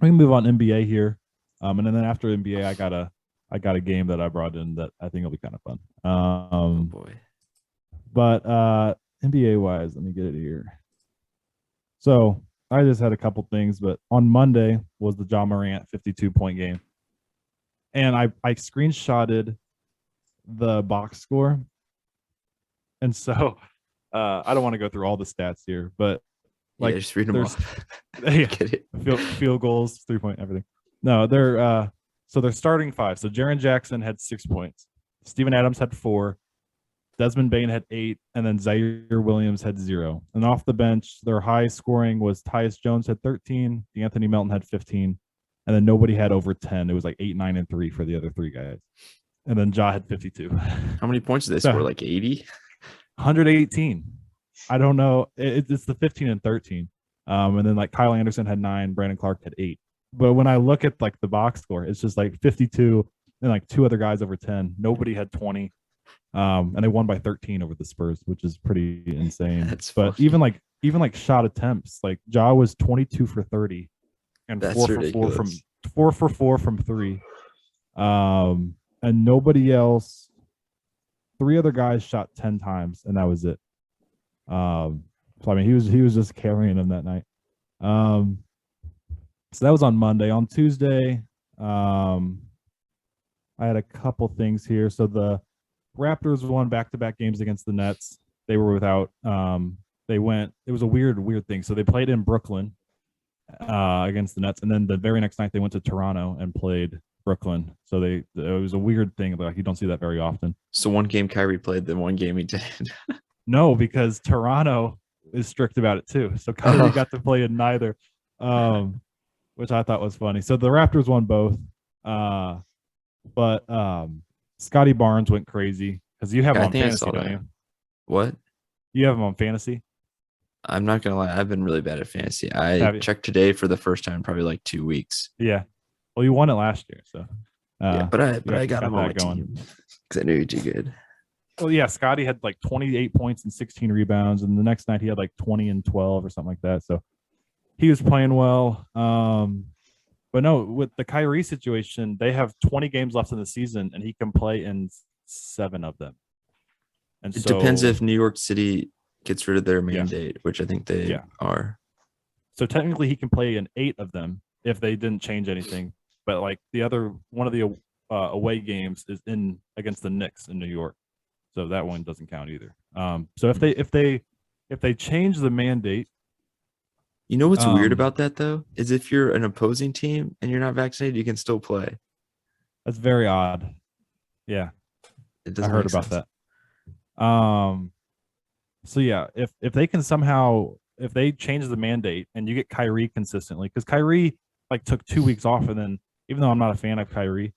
we can move on NBA here. And then after NBA, I got a game that I brought in that I think will be kind of fun. Oh boy. But NBA wise, let me get it here. So I just had a couple things, but on Monday was the Ja Morant 52-point game. And I screenshotted the box score. And so I don't want to go through all the stats here, but Like, yeah, just read them there's off. yeah, Get it? field goals, 3-point, everything. No, they're starting five. So Jaron Jackson had 6 points. Steven Adams had 4. Desmond Bain had 8, and then Zaire Williams had 0. And off the bench, their high scoring was Tyus Jones had 13, D'Anthony Melton had 15, and then nobody had over 10. It was like 8, 9, and 3 for the other 3 guys. And then Ja had 52. How many points did they score? Like 80? 118. I don't know. It's the 15 and 13. And then like Kyle Anderson had 9, Brandon Clark had 8. But when I look at like the box score, it's just like 52 and like 2 other guys over 10. Nobody had 20. And they won by 13 over the Spurs, which is pretty insane. But even like shot attempts, like Ja was 22 for 30 and That's 4 for 4 from 3. And nobody else, 3 other guys shot 10 times, and that was it. So I mean, he was just carrying them that night. So that was on Monday. On Tuesday, I had a couple things here. So the Raptors won back-to-back games against the Nets. They were without. It was a weird thing. So they played in Brooklyn against the Nets, and then the very next night they went to Toronto and played Brooklyn. So it was a weird thing. Like, you don't see that very often. So one game Kyrie played, then one game he didn't. No, because Toronto is strict about it too. So Kyrie got to play in neither, which I thought was funny. So the Raptors won both, but Scotty Barnes went crazy because you have him on fantasy, don't you? What? You have him on fantasy? I'm not gonna lie, I've been really bad at fantasy. I checked today for the first time in probably like 2 weeks. Yeah. Well, you won it last year, so yeah. But I got him on my team because I knew he'd do good. Well, yeah, Scotty had like 28 points and 16 rebounds, and the next night he had like 20 and 12 or something like that. So he was playing well. But no, with the Kyrie situation, they have 20 games left in the season, and he can play in 7 of them. And it depends if New York City gets rid of their mandate, which I think they are. So technically, he can play in 8 of them if they didn't change anything. But like one of the away games is in against the Knicks in New York, so that one doesn't count either. So if they change the mandate. You know what's weird about that, though, is if you're an opposing team and you're not vaccinated, you can still play. That's very odd. Yeah, I heard about that. So yeah, if they can somehow, if they change the mandate and you get Kyrie consistently, because Kyrie like took 2 weeks off, and then even though I'm not a fan of Kyrie,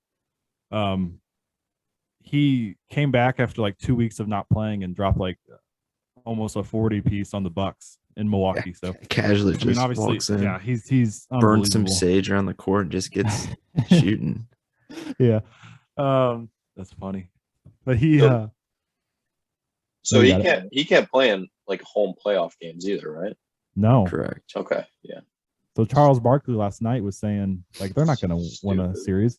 he came back after like 2 weeks of not playing and dropped like almost a 40 piece on the Bucks in Milwaukee. So casually just obviously, walks in. Yeah, he's burns some sage around the court and just gets shooting. Yeah, that's funny. But he so he can't play in like home playoff games either, right? No, correct. Okay, yeah. So Charles Barkley last night was saying like they're not going to win a series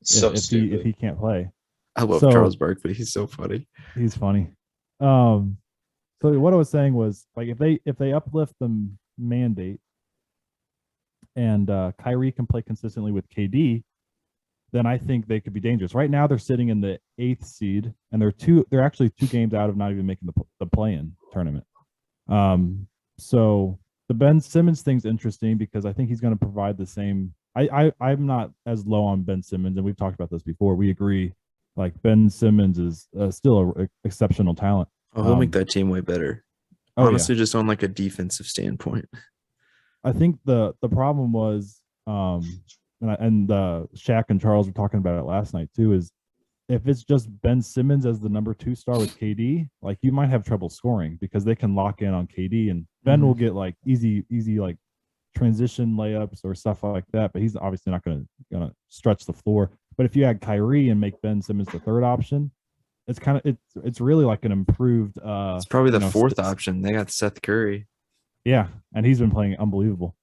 if he can't play. I love Charles Barkley. He's so funny. He's funny. So what I was saying was like if they uplift the mandate and Kyrie can play consistently with KD, then I think they could be dangerous. Right now they're sitting in the 8th seed, and they're actually 2 games out of not even making the play-in tournament. So the Ben Simmons thing's interesting because I think he's going to provide the same. I'm not as low on Ben Simmons, and we've talked about this before. We agree. Like Ben Simmons is still an exceptional talent. Oh, he'll make that team way better. Honestly, just on like a defensive standpoint. I think the problem was, and Shaq and Charles were talking about it last night too, is if it's just Ben Simmons as the number 2 star with KD, like you might have trouble scoring because they can lock in on KD, and Ben will get like easy like transition layups or stuff like that, but he's obviously not gonna stretch the floor. But if you add Kyrie and make Ben Simmons the 3rd option, it's really like an improved. It's probably the 4th option. They got Seth Curry. Yeah, and he's been playing unbelievable.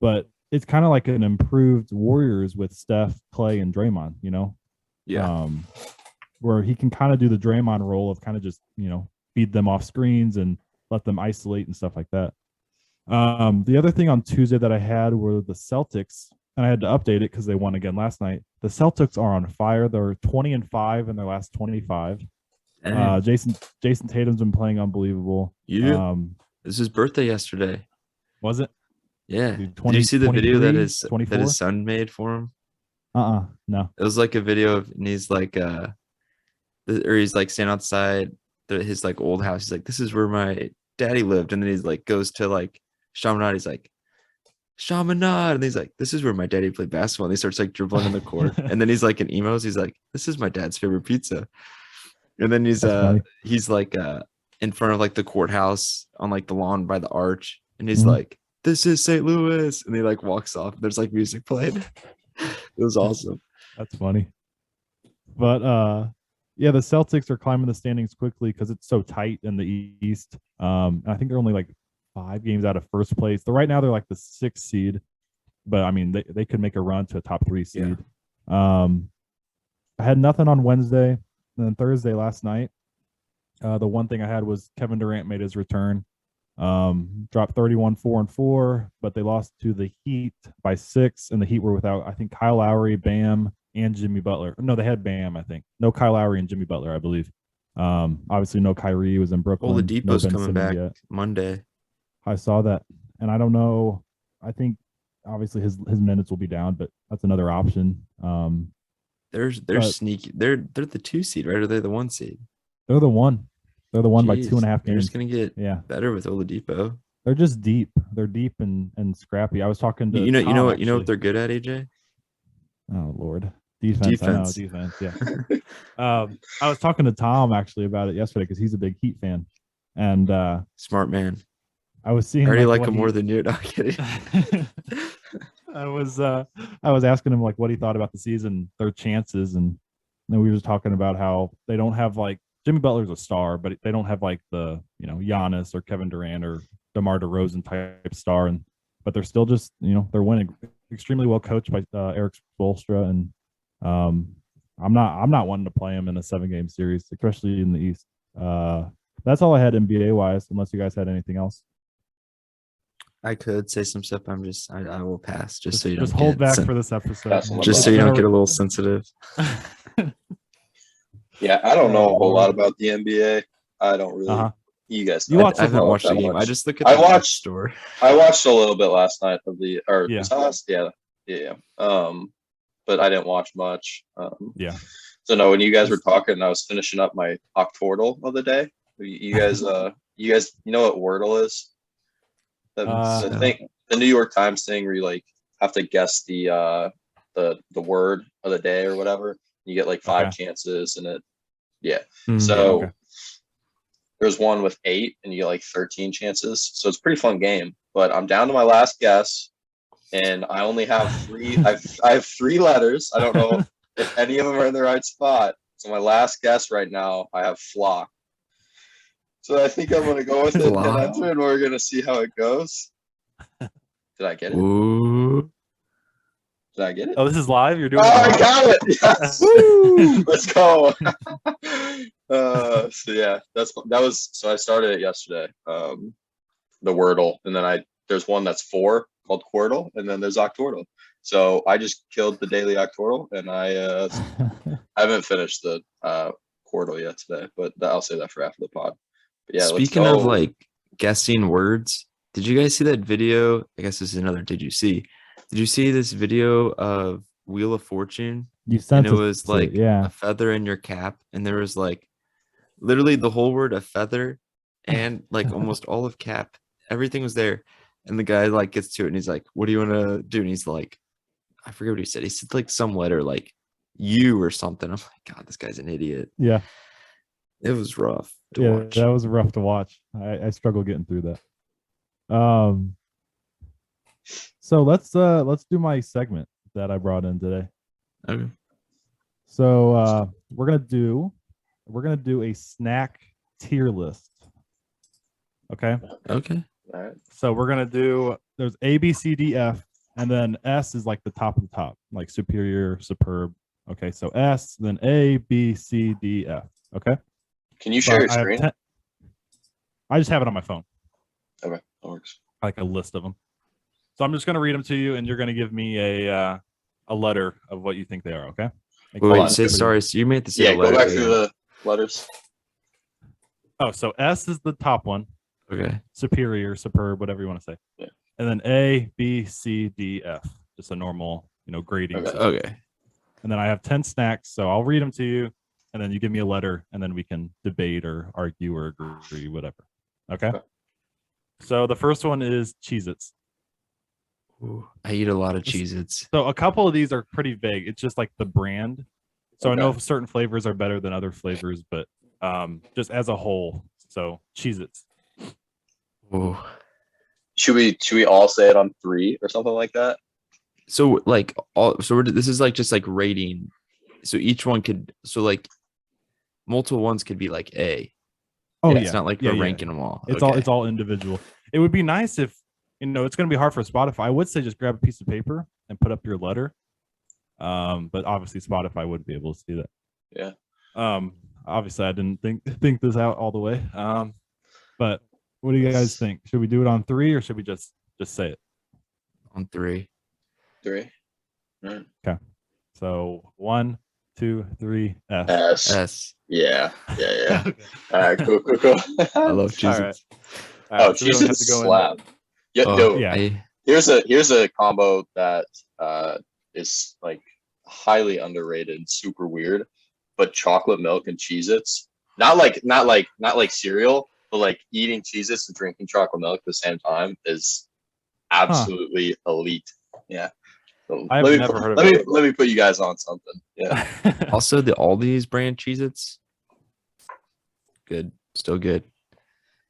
But it's kind of like an improved Warriors with Steph, Clay, and Draymond. You know. Yeah. Where he can kind of do the Draymond role of kind of just feed them off screens and let them isolate and stuff like that. The other thing on Tuesday that I had were the Celtics. And I had to update it because they won again last night. The Celtics are on fire. They're 20-5 in their last 25. Jason Tatum's been playing unbelievable. Yeah. was his birthday yesterday. Was it? Yeah. Dude, Did you see the video that 23, that his son made for him? No. It was like a video of, and he's like, or he's like standing outside his like old house. He's like, this is where my daddy lived. And then he's like, goes to like Chaminade. He's like, Chaminade. And he's like, this is where my daddy played basketball. And he starts like dribbling in the court. And then he's like in emos. He's like, this is my dad's favorite pizza. And then he's like in front of like the courthouse on like the lawn by the arch. And he's like, this is St. Louis. And he like walks off. There's like music playing. It was awesome. That's funny. But yeah, the Celtics are climbing the standings quickly because it's so tight in the East. I think they're only like 5 games out of first place. Right now they're like the 6th seed, but I mean they could make a run to a top 3 seed. I had nothing on Wednesday, and then Thursday last night. The one thing I had was Kevin Durant made his return. Dropped 31-4-4, but they lost to the Heat by 6, and the Heat were without, I think, Kyle Lowry, Bam, and Jimmy Butler. No, they had Bam, I think. No Kyle Lowry and Jimmy Butler, I believe. Obviously no Kyrie. He was in Brooklyn. Oladipo's no coming back Monday. I saw that, and I don't know. I think obviously his minutes will be down, but that's another option. They're sneaky. They're the 2 seed, right? Or are they the 1 seed? They're the 1. They're the 1 by 2.5 games. They're just gonna get better with Oladipo. They're just deep. They're deep and scrappy. I was talking to you know what they're good at, AJ? Oh Lord, defense. I know, defense. Yeah. I was talking to Tom actually about it yesterday because he's a big Heat fan, and smart man. I was seeing. I already like him more than you. Not kidding. I was asking him like what he thought about the season, their chances, and then we were just talking about how they don't have like Jimmy Butler's a star, but they don't have like the Giannis or Kevin Durant or DeMar DeRozan type star, but they're still just they're winning. Extremely well coached by Eric Spoelstra, and I'm not wanting to play him in a 7-game series, especially in the East. That's all I had NBA wise, unless you guys had anything else. I could say some stuff. I will pass just so you don't hold back for this episode. Just so you don't get a little sensitive. Yeah, I don't know a whole lot about the NBA. I don't really. You guys, I haven't watched the game. Much. I just look at. I watched a little bit last night of but I didn't watch much. So no, when you guys were talking, I was finishing up my Octordle of the day. You guys, you know what Wordle is? The thing, the New York Times thing where you like have to guess the word of the day or whatever. You get like 5 chances, and there's one with 8, and you get like 13 chances. So it's a pretty fun game. But I'm down to my last guess, and I only have 3. I have 3 letters. I don't know if any of them are in the right spot. So my last guess right now, I have flock. So I think I'm gonna go with it and enter, and we're gonna see how it goes. Did I get it? Ooh. Did I get it? Oh, this is live. You're doing. Oh, I got it! Yes. Woo! Let's go. So I started it yesterday. The Wordle, and then there's one that's 4 called Quordle, and then there's Octordle. So I just killed the daily Octordle, and I haven't finished the Quordle yet today, but I'll say that for after the pod. But yeah. Speaking of like guessing words, did you guys see that video? I guess this is another. Did you see this video of Wheel of Fortune? You sent it was like a feather in your cap, and there was like literally the whole word a feather and like almost all of cap. Everything was there. And the guy like gets to it and he's like, what do you want to do? And he's like, I forget what he said. He said like some letter like you or something. I'm like, God, this guy's an idiot. Yeah. It was rough to watch. That was rough to watch. I struggle getting through that. So let's do my segment that I brought in today. Okay. So we're gonna do a snack tier list. Okay. Okay. All right. So we're gonna do there's A, B, C, D, F, and then S is like the top of the top, like superior, superb. Okay, so S, then A, B, C, D, F. Okay. Can you share your screen? I just have it on my phone. Okay, that works. Like a list of them. So I'm just gonna read them to you, and you're gonna give me a letter of what you think they are. Okay. Wait, sorry. So you made the go back through the letters. Oh, so S is the top one. Okay. superior, superb, whatever you want to say. Yeah. And then A, B, C, D, F, just a normal, grading Okay. system. Okay. And then I have 10 snacks, so I'll read them to you, and then you give me a letter, and then we can debate or argue or agree, whatever. Okay. Okay. So the first one is Cheez-Its. Ooh, I eat a lot of Cheez-Its. So a couple of these are pretty vague. It's just like the brand. So I know Okay. certain flavors are better than other flavors, but just as a whole. So Cheez-Its. Ooh. Should we all say it on 3 or something like that? So this is like just like rating. So each one could multiple ones could be like A. Oh It's not like yeah, we're yeah. ranking them all. It's Okay. all individual. It would be nice if it's going to be hard for Spotify. I would say just grab a piece of paper and put up your letter. But obviously Spotify wouldn't be able to see that. Yeah. Obviously I didn't think this out all the way. But what do you guys think? Should we do it on 3 or should we just say it? On 3. 3. All right. So 1, 2, 3, F. S. S. Yeah. Okay. All right. Cool. I love All Cheez-Its. right. Oh, so we don't have Jesus to go in. slap. Yeah, Oh, no, yeah. here's a combo that is like highly underrated, super weird, but chocolate milk and Cheez-Its. Not like cereal, but like eating Cheez-Its and drinking chocolate milk at the same time is absolutely elite. Yeah. So I've never heard of it. Let me put you guys on something. Yeah. Also, the Aldi's brand Cheez-Its. Good. Still good.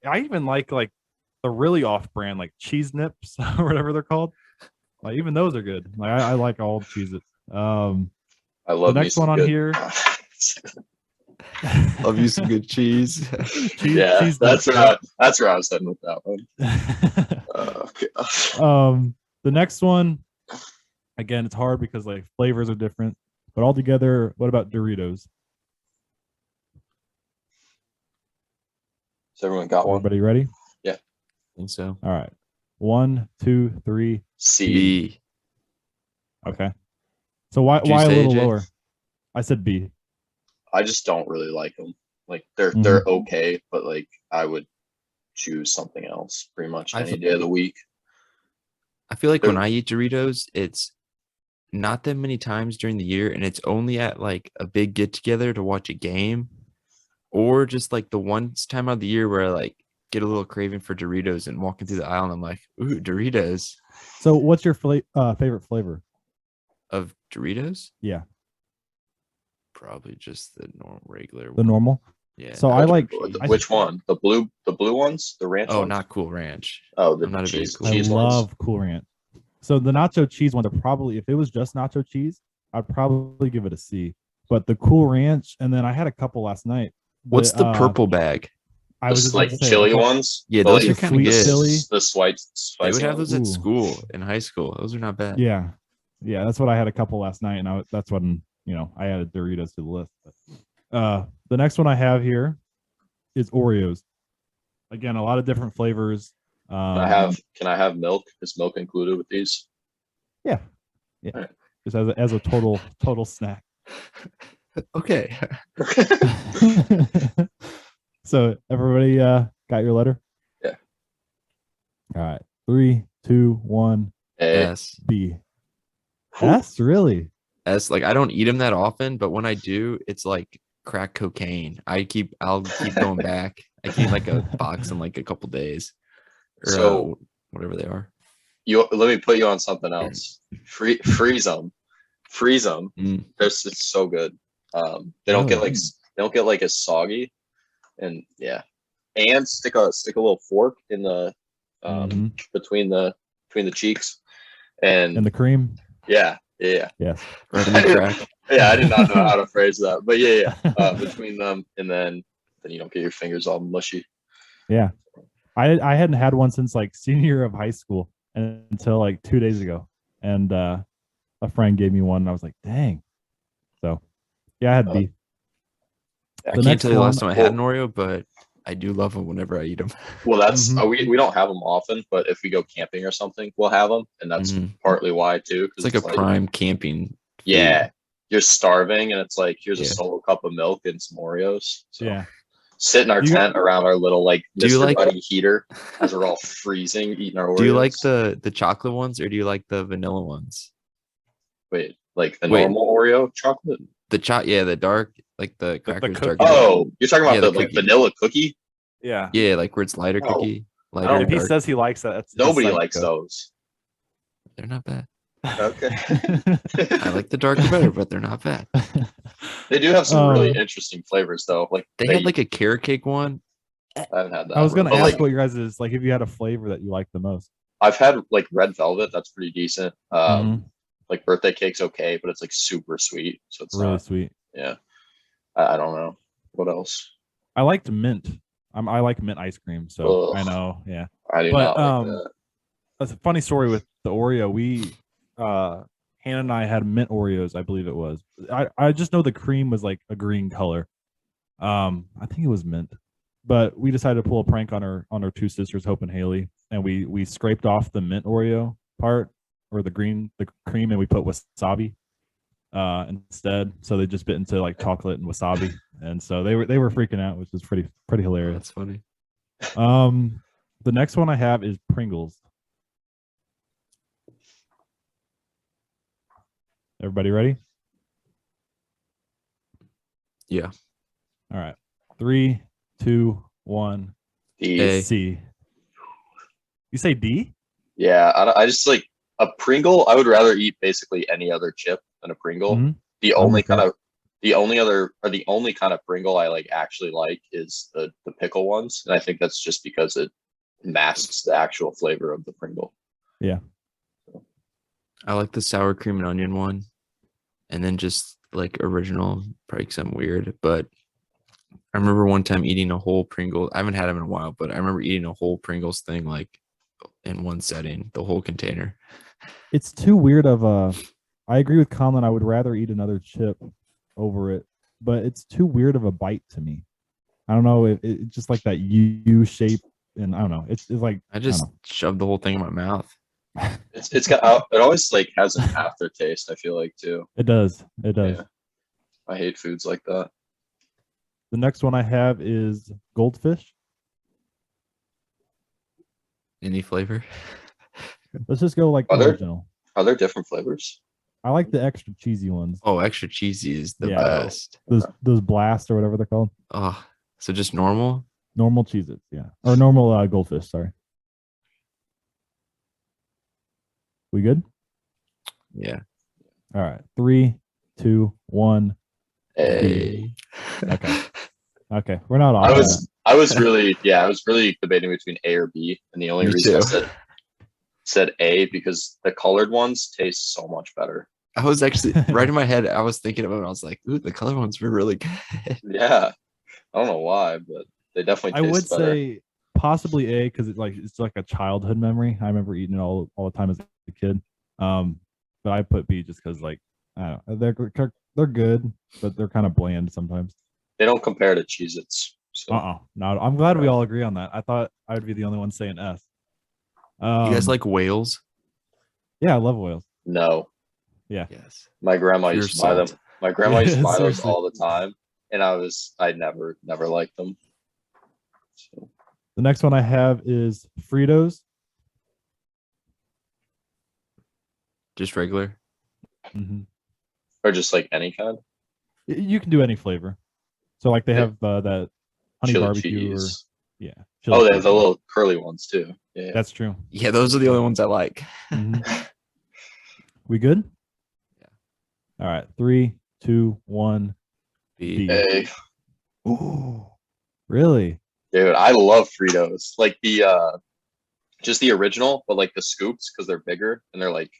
I even like the really off-brand like cheese nips or whatever they're called. Like even those are good. Like I like all Cheez-Its. I love the me next some one on good- here. Love you some good cheese. Yeah, cheese that's nips. where I was heading with that one. Okay. The next one, again, it's hard because like flavors are different, but altogether, what about Doritos? So everyone got one. Everybody ready? I think so. All right. 1, 2, 3. C. B. Okay. So why Did you a say, little Jay? lower? I said B. I just don't really like them. Like they're Mhm. okay, but like I would choose something else pretty much I any feel- day of the week. I feel like when I eat Doritos, it's not that many times during the year, and it's only at like a big get together to watch a game, or just like the one time of the year where I like get a little craving for Doritos and walking through the aisle and I'm like, ooh, Doritos. So what's your favorite flavor? Of Doritos? Yeah, Probably just the normal regular the one. normal. Yeah. So I like. Which one? The blue ones? The ranch Oh, ones? not Cool Ranch. Oh, the I'm not a big cheese, Cool I cheese love ones. Cool Ranch. So the nacho cheese ones are probably, if it was just nacho cheese, I'd probably give it a C. But the Cool Ranch, and then I had a couple last night. What's the purple bag? I was Just just like about to say, chili okay, ones. Yeah, The, those like, are kinda sweet good. chili. The spicy They would have ones. those at Ooh. school in high school. Those are not bad. Yeah, that's what I had a couple last night, and that's when I added Doritos to the list. But, the next one I have here is Oreos. Again, a lot of different flavors. Can I have milk? Is milk included with these? Yeah, Alright. just as a total snack. Okay. So everybody got your letter? Yeah. All right. 3, 2, 1. S. B. S, really? S. Like I don't eat them that often, but when I do, it's like crack cocaine. I'll keep going back. I can eat like a box in like a couple days. Or So- whatever they are. Let me put you on something else. Freeze them. Mm. It's so good. They don't get like as soggy, and yeah, and stick a little fork in the between the cheeks, and the cream? yeah. Yes. Right in the crack. Yeah, I did not know how to phrase that, but yeah. Between them, and then you don't get your fingers all mushy. Yeah. I hadn't had one since like senior year of high school until like 2 days ago. And a friend gave me one and I was like, dang. So yeah, I had B. I The can't next tell you the last one- time I had an Oreo, but I do love them whenever I eat them. Well, that's Mhm. we don't have them often, but if we go camping or something, we'll have them, and that's Mhm. partly why too. 'Cause It's like a prime camping. yeah, you're starving, and it's like here's a Yeah. solo cup of milk and some Oreos. So. Yeah. sit in our You- tent around our little like Do you Mr. like- Buddy heater as we're all freezing eating our Oreos. Do you like the chocolate ones or do you like the vanilla ones? wait, like the Wait. normal Oreo chocolate? The dark, like the crackers cookie. dark. Oh, you're talking about Yeah, the the like cookie. vanilla cookie? Yeah. Yeah, like where it's lighter No. cookie, I lighter don't- and If he dark. says he likes that, that's Nobody that's likes psycho. those. They're not bad. Okay. I like the darker better, but they're not bad. They do have some really Uh, interesting flavors though. Like They had like a carrot cake one. I haven't had that. I was gonna But, ask like, what your guys is like if you had a flavor that you like the most. I've had like red velvet. That's pretty decent. Mhm. Like birthday cake's okay, but it's like super sweet, so it's Really not. sweet. Yeah. I don't know what else. I liked mint. I like mint ice cream, so I Ugh. know. Yeah. I do But, not like that. That's a funny story with the Oreo. We Hannah and I had mint Oreos, I believe it was. I just know the cream was like a green color. I think it was mint. But we decided to pull a prank on our two sisters, Hope and Haley, and we scraped off the mint Oreo part or the cream, and we put wasabi instead. So they just bit into like chocolate and wasabi. And so they were freaking out, which is pretty Oh, hilarious. that's funny. The next one I have is Pringles. Everybody ready? Yeah. All right. 3, 2, 1. A. C. You say D? Yeah, I just like a Pringle. I would rather eat basically any other chip than a Pringle. Mhm. The I'm only with that. the only kind of Pringle I like actually like is the pickle ones, and I think that's just because it masks the actual flavor of the Pringle. I like the sour cream and onion one. And then just like original, probably because I'm weird. But I remember one time eating a whole Pringle. I haven't had them in a while, but I remember eating a whole Pringles thing like in one setting, the whole container. It's too weird of a. I agree with Colin. I would rather eat another chip over it, but it's too weird of a bite to me. I don't know. It's just like that U shape, and I don't know. It's like I just know. shoved the whole thing in my mouth. It's got it always like has an aftertaste. I feel like too. it does. It does. Yeah. I hate foods like that. The next one I have is Goldfish. Any flavor? Let's just go like the Are there- original. Are there different flavors? I like the extra cheesy ones. Oh, extra cheesy is the Yeah. best. Those blast or whatever they're called. Oh, so just normal? Normal Cheez-Its, yeah. Or normal Goldfish, sorry. We good? Yeah. All right. 3, 2, 1. Hey. Okay. Okay. We're not off. I was really debating between A or B, and the only Me reason I too. said A because the colored ones taste so much better. I was actually right in my head. I was thinking about it. I was like, ooh, the color ones were really good. Yeah, I don't know why, but they definitely I taste would better. say possibly A because it's like a childhood memory. I remember eating it all the time as a kid. But I put B just because like I don't know, they're good, but they're kind of bland sometimes. They don't compare to Cheez-Its. So. No, I'm glad we all agree on that. I thought I would be the only one saying S. You guys like whales? Yeah, I love oils. No, Yes. my grandma Pure used to buy them. salt. My grandma used to Yeah, buy those seriously. all the time, and I never liked them. So, The next one I have is Fritos. Just regular. Mm-hmm. or just like any kind. You can do any flavor. So like they Yeah. have that honey Chili barbecue cheese. or yeah. Oh, chili they have the cheese. little curly ones too. Yeah. That's true. Yeah, those are the only ones I like. Mhm. We good? Yeah. All right. 3, 2, 1. B. B. Hey, Ooh, really? dude, I love Fritos. Like the just the original, but like the scoops because they're bigger and they're like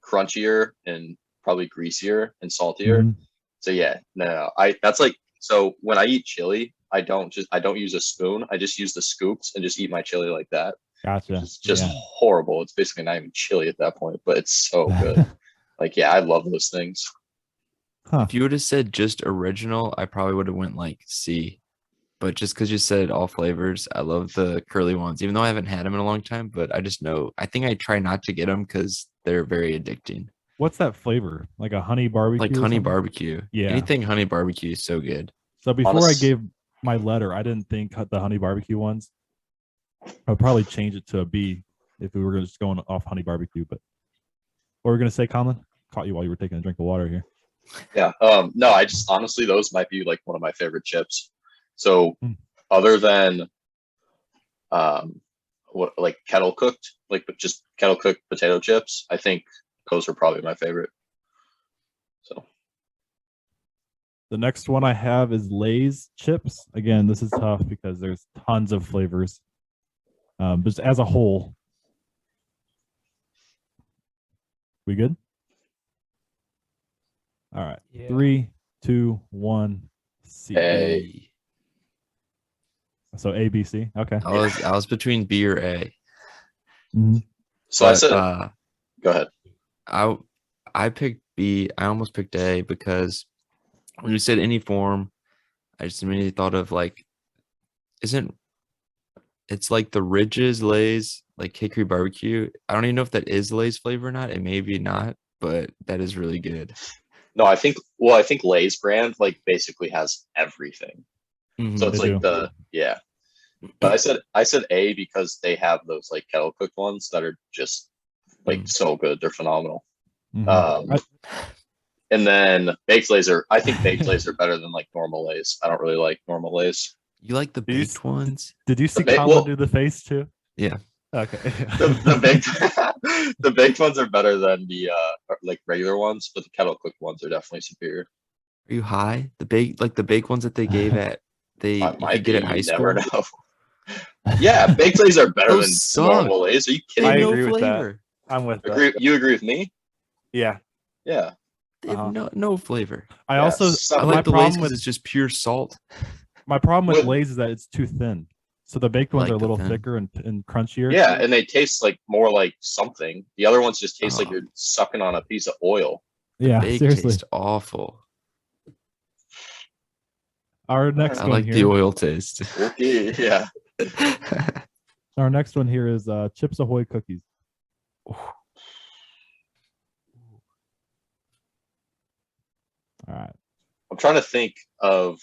crunchier and probably greasier and saltier. Mhm. So yeah, no, that's like so when I eat chili, I don't use a spoon. I just use the scoops and just eat my chili like that. Gotcha. It's just Yeah. horrible. It's basically not even chili at that point, but it's so good. Like yeah, I love those things. Huh. If you would have said just original, I probably would have went like C. But just because you said all flavors, I love the curly ones, even though I haven't had them in a long time. But I just know, I think I try not to get them because they're very addicting. What's that flavor? Like a honey barbecue? Like or honey something? barbecue. Yeah. Anything honey barbecue is so good. So before Honest- I gave my letter. I didn't think the honey barbecue ones. I'd probably change it to a B if we were just going off honey barbecue. But what were we gonna say, Colin? Caught you while you were taking a drink of water here. Yeah. No, I just honestly those might be like one of my favorite chips. So other than what like kettle cooked, like just kettle cooked potato chips, I think those are probably my favorite. So The next one I have is Lay's chips. Again, this is tough because there's tons of flavors. Just as a whole, we good? All right. Yeah. 3, 2, 1. C. A. So A, B, C. Okay. I was between B or A. Mhm. so I But, said go ahead. I picked B. I almost picked A because when you said any form, I just immediately thought of like, it's like the Ridges Lay's like Hickory barbecue. I don't even know if that is Lay's flavor or not. It may be not, but that is really good. No, I think Lay's brand like basically has everything. So it's They like do. but I said A because they have those like kettle cooked ones that are just like so good. They're phenomenal. Mhm. And then baked Lays I think baked Lays are better than like normal Lays. I don't really like normal Lays. You like the These- baked ones? Did you see ba- Colin well- do the face too? Yeah. Okay. The baked the baked ones are better than the like regular ones, but the kettle cooked ones are definitely superior. Are you high? The baked ones that they gave at you Might could get at be, high you school. never know. Yeah, baked Lays are better Those than suck. normal Lays. Are you They kidding have me? no agree with that. flavor. I'm with that. You agree with me? Yeah. Yeah. They have Uh-huh. no flavor. I Yeah, also so- I my like the Lay's problem because with it's just pure salt. my problem with What- Lay's is that it's too thin. So the baked I ones like are a the little thin. thicker and crunchier. Yeah, and they taste like more like something. The other ones just taste like Oh. you're sucking on a piece of oil. Yeah, Baked seriously. taste awful. Our next I one like the here. oil taste. Okay, yeah. Our next one here is Chips Ahoy cookies. All right. I'm trying to think of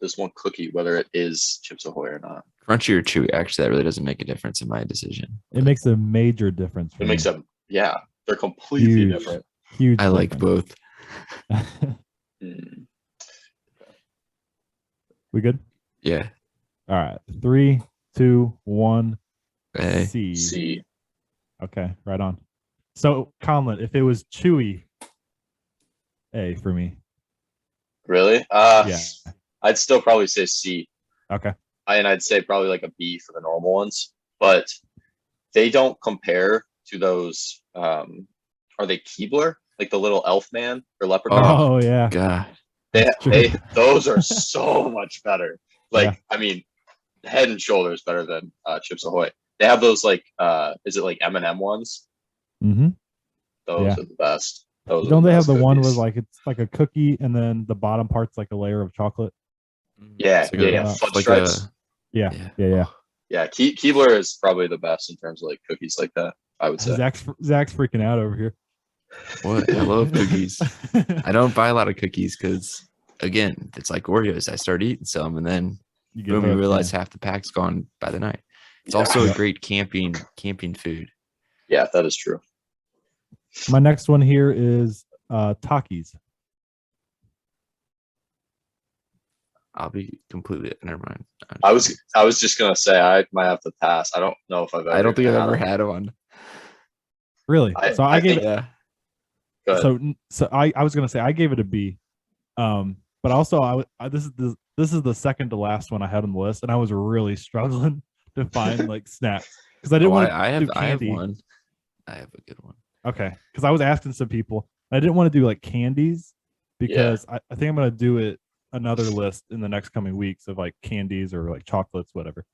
this one cookie, whether it is Chips Ahoy or not. Crunchy or chewy? Actually, that really doesn't make a difference in my decision. It makes a major difference. For It makes me. them, yeah, they're completely Huge. different. Huge. I like difference. both. Mm. We good? Yeah. All right. 3, 2, 1. A. C. See, Okay, right on. So, Conlon, if it was chewy, A for me. really? Yeah. I'd still probably say C, Okay. and I'd say probably like a B for the normal ones, but they don't compare to those. Are they Keebler, like the little elf man or leprechaun? Oh, yeah. God. That's true. Those are so much better. Like, Yeah. I mean, head and shoulders better than Chips Ahoy. They have those like, is it like M&M ones? Mm-hmm. Those Yeah. are the best. Those are Don't they have best the one cookies. with like it's like a cookie and then the bottom part's like a layer of chocolate? Yeah, It's like yeah, a- yeah. Fudge like stripes. Yeah. Yeah. Yeah. Yeah, Keebler is probably the best in terms of like cookies like that, I would say. Zach's freaking out over here. What? I love cookies. I don't buy a lot of cookies because, again, it's like Oreos. I start eating some and then You get boom, you hooked, realize half the pack's gone by the night. It's Yeah. also a great camping food. Yeah, that is true. yeah. My next one here is Takis. I'll be completely never mind. I was just gonna say I might have to pass. I don't know if I've ever. I don't think I've even ever them. had one. Really? So I gave think- it. Yeah. Go ahead. So I was gonna say I gave it a B, but also this is the second to last one I had on the list, and I was really struggling to find like snacks because I didn't want to I do have candy. one. I have a good one. Okay, because I was asking some people, I didn't want to do like candies because I think I'm gonna do it another list in the next coming weeks of like candies or like chocolates, whatever.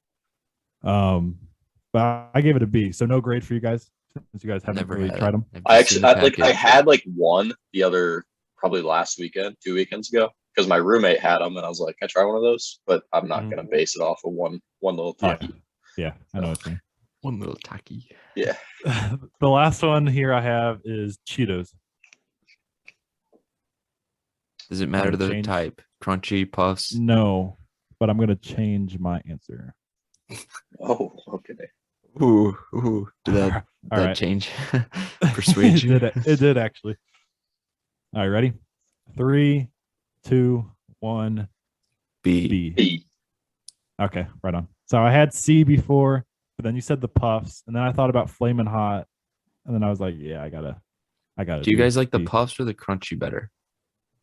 But I gave it a B, so no grade for you guys since you guys haven't Never really had tried it. them. I've I just seen actually the I package. had like one the other probably last weekend, 2 weekends ago, because my roommate had them, and I was like, "Can I try one of those?" But I'm not Mhm. gonna base it off of one little Yeah. talkie. Yeah, I know what you one little tacky. Yeah. mean. The last one here I have is Cheetos. Does it matter Wanna the change? type? Crunchy puffs. No, but I'm gonna change my answer. Oh, okay. Ooh. Did that, All that right. change persuade you? It did actually. All right, ready? 3, 2, 1. B. B. B. Okay, right on. So I had C before, but then you said the puffs, and then I thought about flaming hot, and then I was like, yeah, I gotta. Do you guys like the B. puffs or the crunchy better?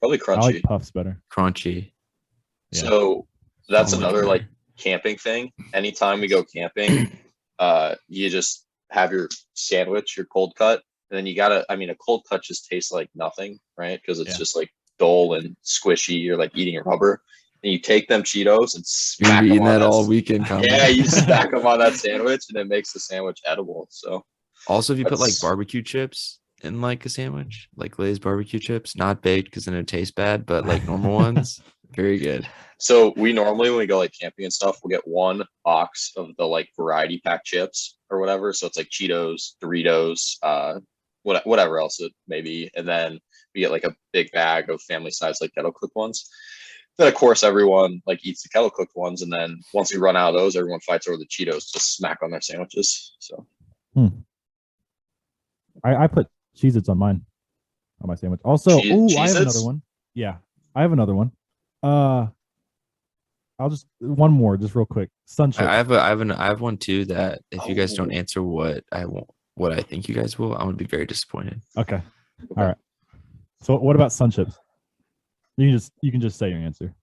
Probably I crunchy. like puffs better. Crunchy. Yeah. So that's So much another like better. camping thing. Anytime we go camping, you just have your sandwich, your cold cut, and then you gotta. I mean, a cold cut just tastes like nothing, right? Because it's Yeah. just like dull and squishy. You're like eating a rubber. And you take them Cheetos and You're gonna smack be them eating on that all weekend, Colin. Yeah, you smack them on that sandwich, and it makes the sandwich edible. So Also, if you put like that's- barbecue chips in like a sandwich, like Lay's barbecue chips, not baked because then it tastes bad, but like normal ones, very good. So we normally, when we go like camping and stuff, we'll get one box of the like variety pack chips or whatever. So it's like Cheetos, Doritos, whatever else it may be, and then we get like a big bag of family size like kettle cooked ones. Then of course everyone like eats the kettle cooked ones, and then once we run out of those, everyone fights over the Cheetos to smack on their sandwiches. So I put Cheez-Its on mine, on my sandwich. Also, I have Cheez-Its? another one. Yeah, I have another one. I'll just one more, just real quick. Sun chips. I have one too that if you guys don't answer what I think you guys will, I'm gonna be very disappointed. Okay. All right. So what about sun chips? You can just say your answer.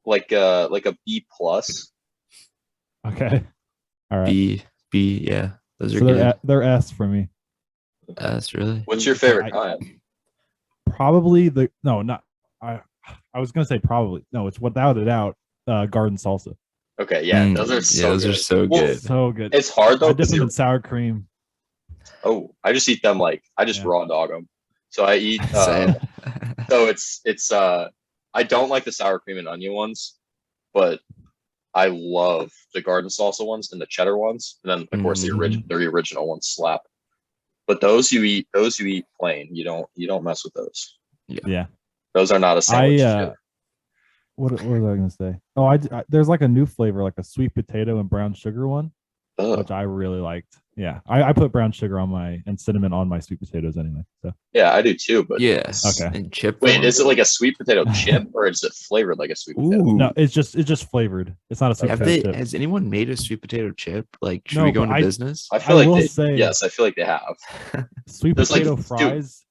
like a B plus. Okay. All right. B, yeah, those are So good. they're S for me. That's really. What's your favorite kind? Probably I was gonna say probably no. It's without a doubt garden salsa. Okay, yeah, those are so those good. are so Well, good. So good. It's hard though. I dip 'cause them in you're- sour cream. Oh, I just eat them like I just Yeah. raw dog them. So I eat. Same. So it's I don't like the sour cream and onion ones, but I love the garden salsa ones and the cheddar ones, and then of course the original ones slap. But those you eat plain. You don't mess with those. Yeah. Those are not a sandwich. chip. What was I gonna say? Oh, there's like a new flavor, like a sweet potato and brown sugar one, Ugh. which I really liked. Yeah, I put brown sugar on and cinnamon on my sweet potatoes anyway. So Yeah, I do too. But Yeah. Okay. And chip. wait, form? is it like a sweet potato chip or is it flavored like a sweet potato? Ooh. no, it's just flavored. It's not a sweet potato chip. Has anyone made a sweet potato chip? Like, should No, we go but into business? I feel I like will they, say- yes, I feel like they have. Sweet There's like- potato dude. fries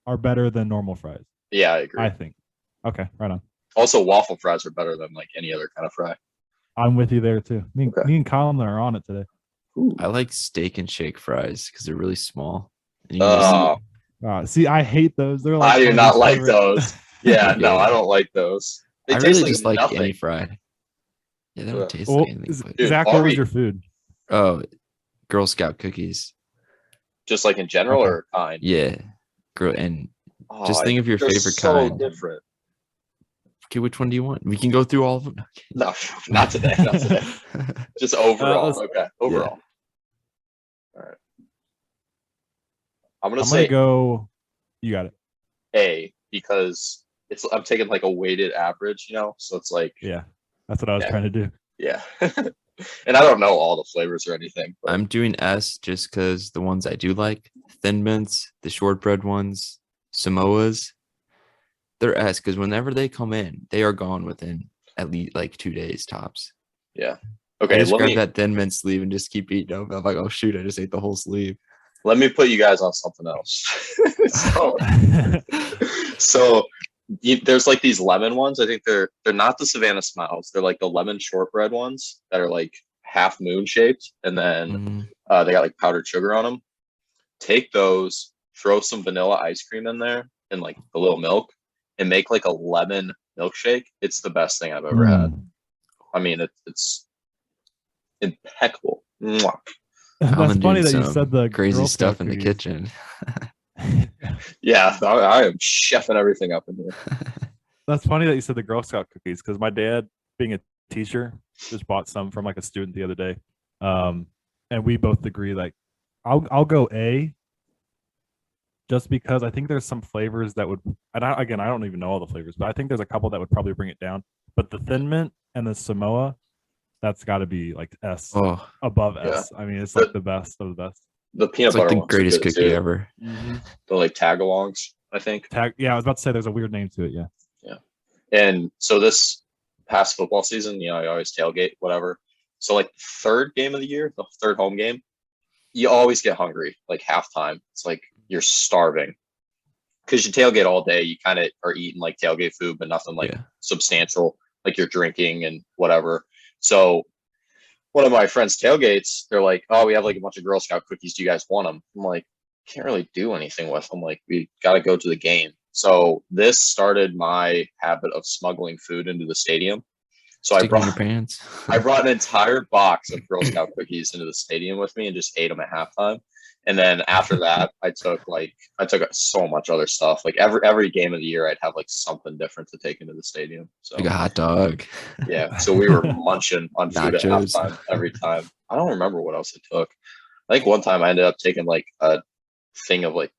are better than normal fries. Yeah, I agree. I think. Okay, right on. Also, waffle fries are better than like any other kind of fry. I'm with you there too. Me Okay. and Colin are on it today. I like steak and shake fries because they're really small. And you can just- See, I hate those. They're like I do my not least like favorite. those. Yeah, no, Yeah. I don't like those. They I taste really like just like nothing. any fried. Yeah, they don't Ugh. taste Well, like anything. But, Dude, Zach, what was Arby- your food? oh, Girl Scout cookies. Just like in general Okay. or kind. Yeah, girl. And Oh, just think of your they're favorite so kind. different. Okay, which one do you want? We can go through all of them. No, not today. Not today. Just overall. let's- Okay, overall. All right. I'm gonna I'm say gonna go. You got it. A because I'm taking like a weighted average, so it's like Yeah, that's what I was Yeah. trying to do. yeah. And I don't know all the flavors or anything. But I'm doing S just because the ones I do like, Thin Mints, the shortbread ones, Samoas, they're S because whenever they come in, they are gone within at least like 2 days tops. yeah. I Okay, just let grab me that Thin Mint sleeve and just keep eating them. I'm like, oh shoot, I just ate the whole sleeve. put you guys on something else. So there's like these lemon ones. I think they're not the Savannah Smiles. They're like the lemon shortbread ones that are like half moon shaped, and then Mhm. they got like powdered sugar on them. Take those, throw some vanilla ice cream in there, and like a little milk, and make like a lemon milkshake. It's the best thing I've ever had. I mean, it's impeccable. Mwah. That's Colin funny doing that you some said the crazy Girl Scout stuff in the cookies. kitchen. Yeah, I am chefing everything up in here. That's funny that you said the Girl Scout cookies because my dad, being a teacher, just bought some from like a student the other day, and we both agree like I'll go A, just because I think there's some flavors that would, and I don't even know all the flavors, but I think there's a couple that would probably bring it down. But the Thin Mint and the Samoa, that's got to be like S Oh, above Yeah. S. I mean, it's like the best of the best. The peanut it's like butter the ones are greatest good, cookie too. ever. The like tagalongs, I think. Yeah, I was about to say there's a weird name to it. Yeah. And so this past football season, you know, I always tailgate, whatever. So like third game of the year, the third home game, you always get hungry, like halftime. It's like you're starving. Because you tailgate all day, you kind of are eating like tailgate food, but nothing like substantial, like you're drinking and whatever. So one of my friends tailgates, they're like, oh, we have like a bunch of Girl Scout cookies. Do you guys want them? I'm like, can't really do anything with them. Like, we got to go to the game. So this started my habit of smuggling food into the stadium. So Stick 'em in your pants. I brought an entire box of Girl Scout cookies into the stadium with me and just ate them at halftime. And then after that, I took so much other stuff. Like every game of the year, I'd have like something different to take into the stadium. So Like a hot dog. yeah, so we were munching on food at Nachos. halftime every time. I don't remember what else I took. I think one time I ended up taking like a thing of like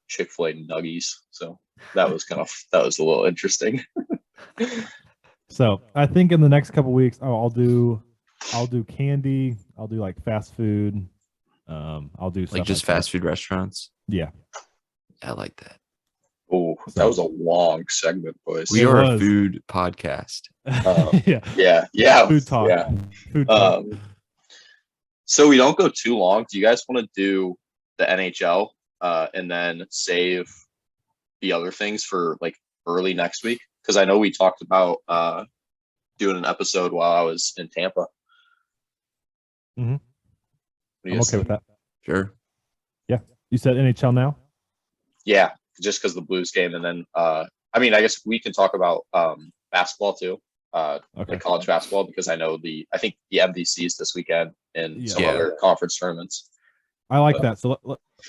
Chick-fil-A nuggies. So that was a little interesting. So I think in the next couple weeks, I'll do candy. I'll do like fast food. I'll do stuff Like just fast food restaurants. Yeah. I like that. Oh, that was a long segment, boys. We It are was. a food podcast. Yeah. Food talk. Yeah. Food talk. So we don't go too long. Do you guys want to do the NHL and then save the other things for like early next week? Because I know we talked about doing an episode while I was in Tampa. Mhm. What do you I'm guys okay with think? that. Sure. You said NHL now? Yeah, just because the Blues game, and then I mean, I guess we can talk about basketball too, Okay. like college basketball, because I know I think the MVCs this weekend and some Yeah. other conference tournaments. I like that. So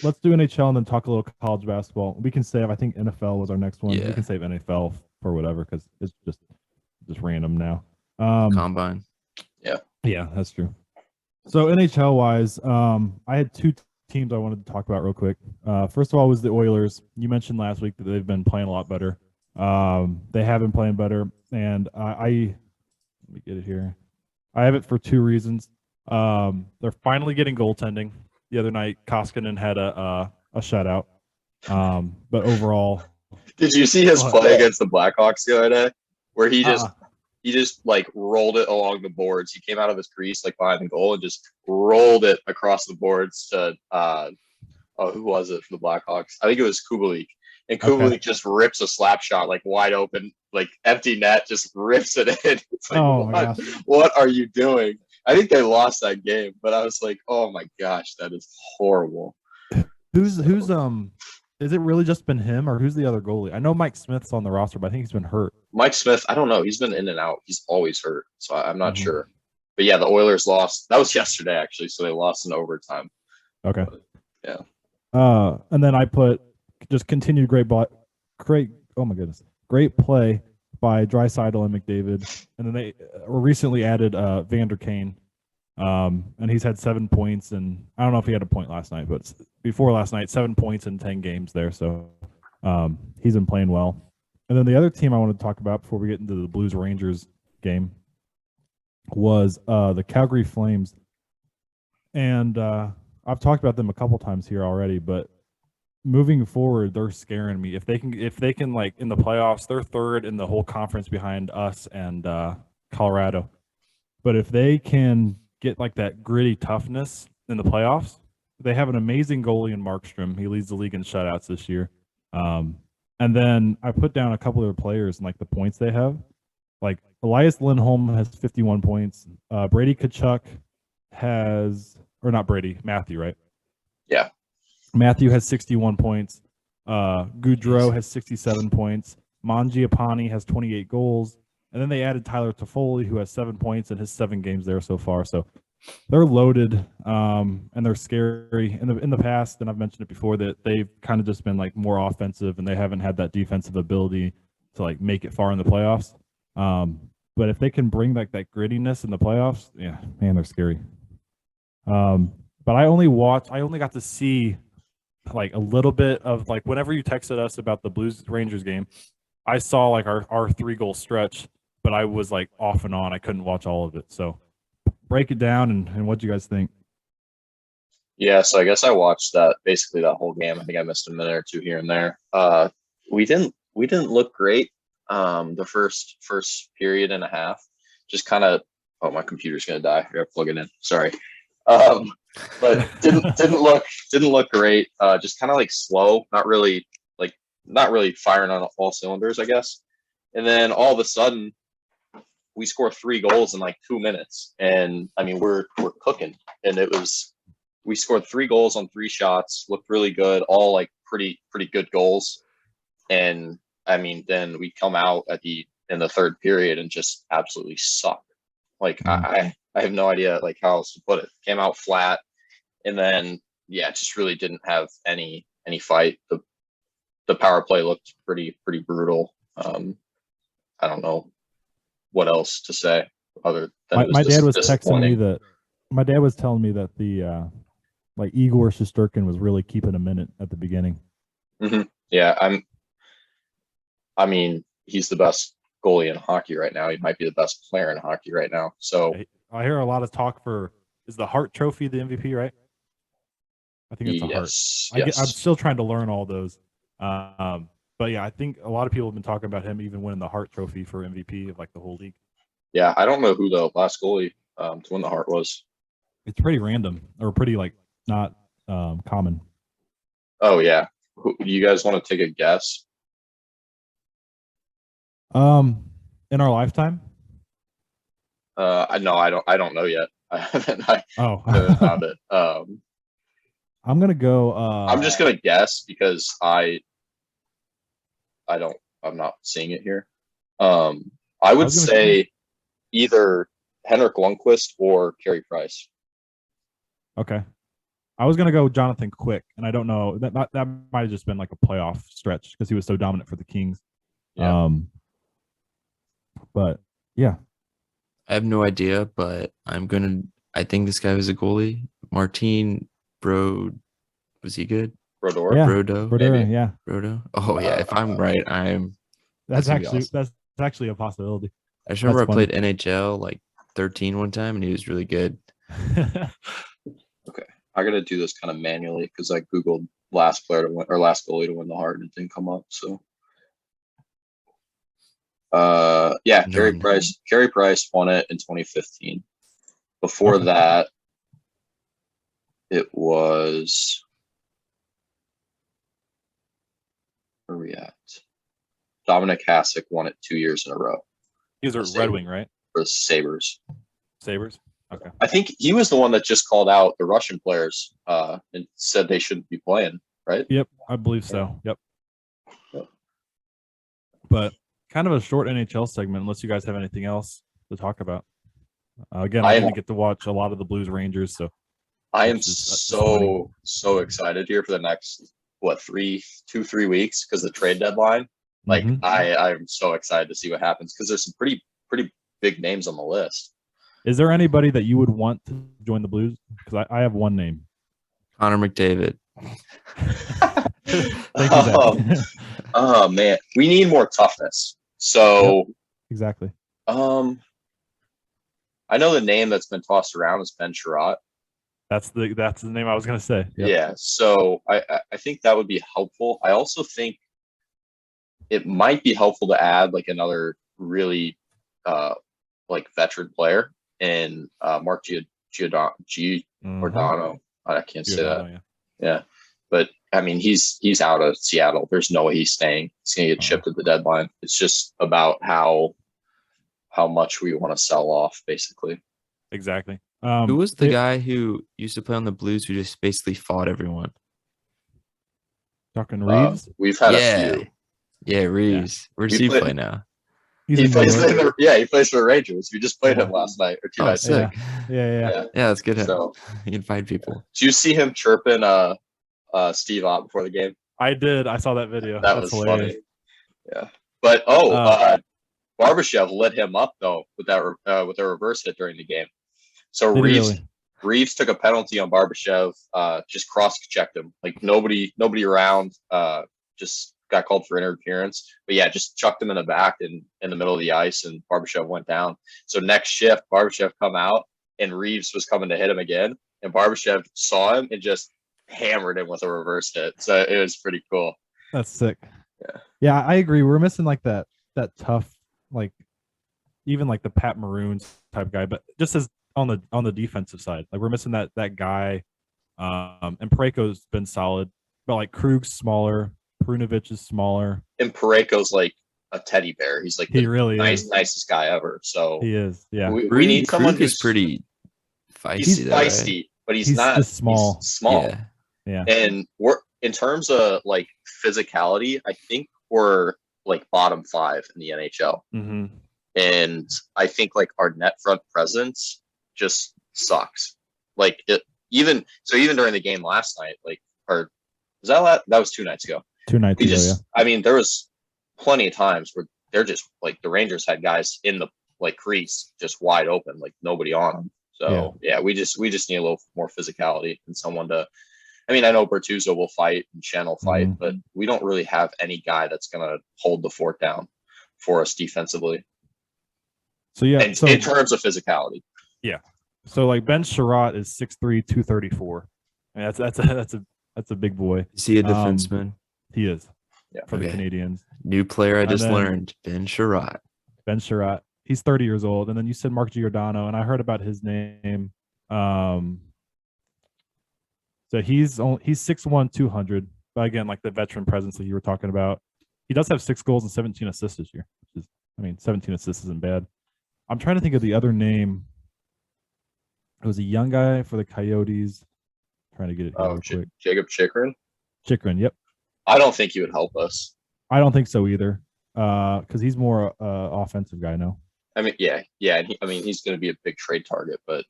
let's do NHL and then talk a little college basketball. We can save. I think NFL was our next one. Yeah. We can save NFL for whatever because it's just random now. Combine. Yeah, that's true. So NHL wise, I had two teams I wanted to talk about real quick. First of all was the Oilers. You mentioned last week that they've been playing a lot better. They have been playing better, and I let me get it here. I have it for two reasons. They're finally getting goaltending. The other night, Koskinen had a shutout. But overall, Did you see his play against the Blackhawks the other day, where he just like rolled it along the boards? He came out of his crease like behind the goal and just rolled it across the boards to who was it for the Blackhawks? I think it was Kubalik. And Kubalik just rips a slap shot like wide open, like empty net, just rips it in. It's like, what are you doing? I think they lost that game, but I was like, oh my gosh, that is horrible. Who's is it really just been him or who's the other goalie? I know Mike Smith's on the roster, but I think he's been hurt. Mike Smith, I don't know. He's been in and out. He's always hurt, so I'm not sure. But yeah, the Oilers lost. That was yesterday actually, so they lost in overtime. Okay. Yeah. And then I put just continued great oh my goodness, great play by Draisaitl and McDavid, and then they recently added Vander Kane, and he's had 7 points, and I don't know if he had a point last night, but before last night, 7 points in 10 games there, so he's been playing well. And then the other team I wanted to talk about before we get into the Blues Rangers game was the Calgary Flames, and I've talked about them a couple times here already, but moving forward, they're scaring me. If they can like in the playoffs, they're third in the whole conference behind us and Colorado. But if they can get like that gritty toughness in the playoffs, they have an amazing goalie in Markstrom. He leads the league in shutouts this year. And then I put down a couple of their players and like the points they have. Like Elias Lindholm has 51 points. Brady Tkachuk Matthew, right? Yeah. Matthew has 61 points. Goudreau has 67 points. Mangiapane has 28 goals. And then they added Tyler Toffoli, who has 7 points in his 7 games there so far. So they're loaded, and they're scary. In the past, and I've mentioned it before, that they've kind of just been like more offensive, and they haven't had that defensive ability to like make it far in the playoffs. But if they can bring like that grittiness in the playoffs, yeah, man, they're scary. But I only got to see like a little bit of like whenever you texted us about the Blues Rangers game, I saw like our 3-goal stretch, but I was like off and on. I couldn't watch all of it. So break it down and what do you guys think? Yeah, so I guess I watched basically that whole game. I think I missed a minute or two here and there. We didn't look great the first period and a half. Just kind of, oh, my computer's gonna die. I gotta plug it in. Sorry. Um, but didn't look great. Just kind of like slow, not really firing on all cylinders, I guess. And then all of a sudden, we score 3 goals in like 2 minutes, and I mean we're cooking. And we scored 3 goals on 3 shots, looked really good, all like pretty good goals. And I mean, then we come out in the third period and just absolutely suck. Like I have no idea like how else to put it. Came out flat, and then just really didn't have any fight. The power play looked pretty brutal. I don't know what else to say other than my dad was texting me disappointing. that my dad was telling me that the like Igor Shesterkin was really keeping a minute at the beginning. Yeah, I mean, he's the best goalie in hockey right now. He might be the best player in hockey right now. So I hear a lot of talk is the Hart Trophy the MVP, right? I think it's a Hart. Yes. I'm still trying to learn all those. But yeah, I think a lot of people have been talking about him even winning the Hart Trophy for MVP of like the whole league. Yeah, I don't know who the last goalie to win the Hart was. It's pretty random or pretty like not common. Oh yeah, do you guys want to take a guess? In our lifetime? I don't know yet. I haven't found it. I'm gonna go. I'm just gonna guess because I'm not seeing it here. I would say either Henrik Lundqvist or Carey Price. Okay. I was gonna go Jonathan Quick, and I don't know that might have just been like a playoff stretch because he was so dominant for the Kings. Yeah. But yeah, I have no idea, but I think this guy was a goalie. Martin Brodeur. Was he good? Brodeur. Yeah. Brodeur. Yeah. Brodeur. Oh yeah. If I'm right, That's gonna be that's actually a possibility. I just remember I played NHL like 13 one time, and he was really good. Okay, I gotta do this kind of manually because I googled last player to win or last goalie to win the Hart and it didn't come up. So, Carey Price. Carey Price won it in 2015. Before that, it was. Where are we at? Dominic Hasek won it 2 years in a row. He was a Red Wing, right? For the Sabres. Sabres? Okay. I think he was the one that just called out the Russian players and said they shouldn't be playing, right? Yep, I believe so. Yep. But kind of a short NHL segment, unless you guys have anything else to talk about. Again, I didn't get to watch a lot of the Blues Rangers, so I am so excited here for the next 2-3 weeks because the trade deadline. Like I'm so excited to see what happens because there's some pretty big names on the list. Is there anybody that you would want to join the Blues? Because I have one name. Connor McDavid. Thank you, Zach. Oh man, we need more toughness. So exactly. I know the name that's been tossed around is Ben Sherratt. That's the name I was gonna say. Yep. Yeah. So I think that would be helpful. I also think it might be helpful to add like another really like veteran player and Mark Giordano. I can't say that. Yeah. But I mean, he's out of Seattle. There's no way he's staying. He's gonna get shipped at the deadline. It's just about how much we want to sell off, basically. Exactly. Who was the guy who used to play on the Blues who just basically fought everyone? Talking Reeves? We've had a few. Yeah, Reeves. Where does he play now? He plays for the Rangers. We just played him last night or 2 nights ago. Yeah, that's good. So you can find people. Did you see him chirping Steve Ott before the game? I did. I saw that video. That was hilarious. Funny. Yeah. But Barbashev lit him up though with a reverse hit during the game. So Reeves Reeves took a penalty on Barbashev, just cross-checked him. Like nobody around, just got called for interference. But yeah, just chucked him in the back and in the middle of the ice, and Barbashev went down. So next shift, Barbashev come out, and Reeves was coming to hit him again, and Barbashev saw him and just hammered him with a reverse hit. So it was pretty cool. That's sick. Yeah. Yeah, I agree. We're missing like that tough, like even like the Pat Maroons type guy, but just as on the defensive side, like we're missing that guy. And Pareko's been solid, but like Krug's smaller, Prunovich is smaller, And Pareko's like a teddy bear. He's like he really is. nicest guy ever. So He is, yeah. we need someone Krug is who's pretty feisty. he's though, right? feisty, but he's He's not just small. He's small. Yeah. Yeah. And we're in terms of like physicality, I think we're like bottom 5 in the NHL. Mm-hmm. And I think like our net front presence just sucks. Like even during the game last night, like or was that was 2 nights ago. 2 nights ago, yeah. I mean, there was plenty of times where they're just like the Rangers had guys in the like crease just wide open, like nobody on them. So yeah, we just need a little more physicality and someone to. I mean, I know Bertuzzo will fight and Shen will fight, but we don't really have any guy that's gonna hold the fort down for us defensively. So yeah, And in terms of physicality. Yeah. So like Ben Sherratt is 6'3", 234. I mean, that's a big boy. Is he a defenseman? He is. Yeah. For the Canadians. New player I And just then- learned, Ben Sherratt. Ben Sherratt. He's 30 years old. And then you said Mark Giordano, and I heard about his name. So he's 6'1", 200. But again, like the veteran presence that you were talking about. He does have 6 goals and 17 assists this year. Which is, I mean, 17 assists isn't bad. I'm trying to think of the other name. It was a young guy for the Coyotes. Trying to get it here real quick. Jacob Chikrin. Chikrin, yep. I don't think he would help us. I don't think so either. Because he's more offensive guy now. I mean, yeah. And he's going to be a big trade target, but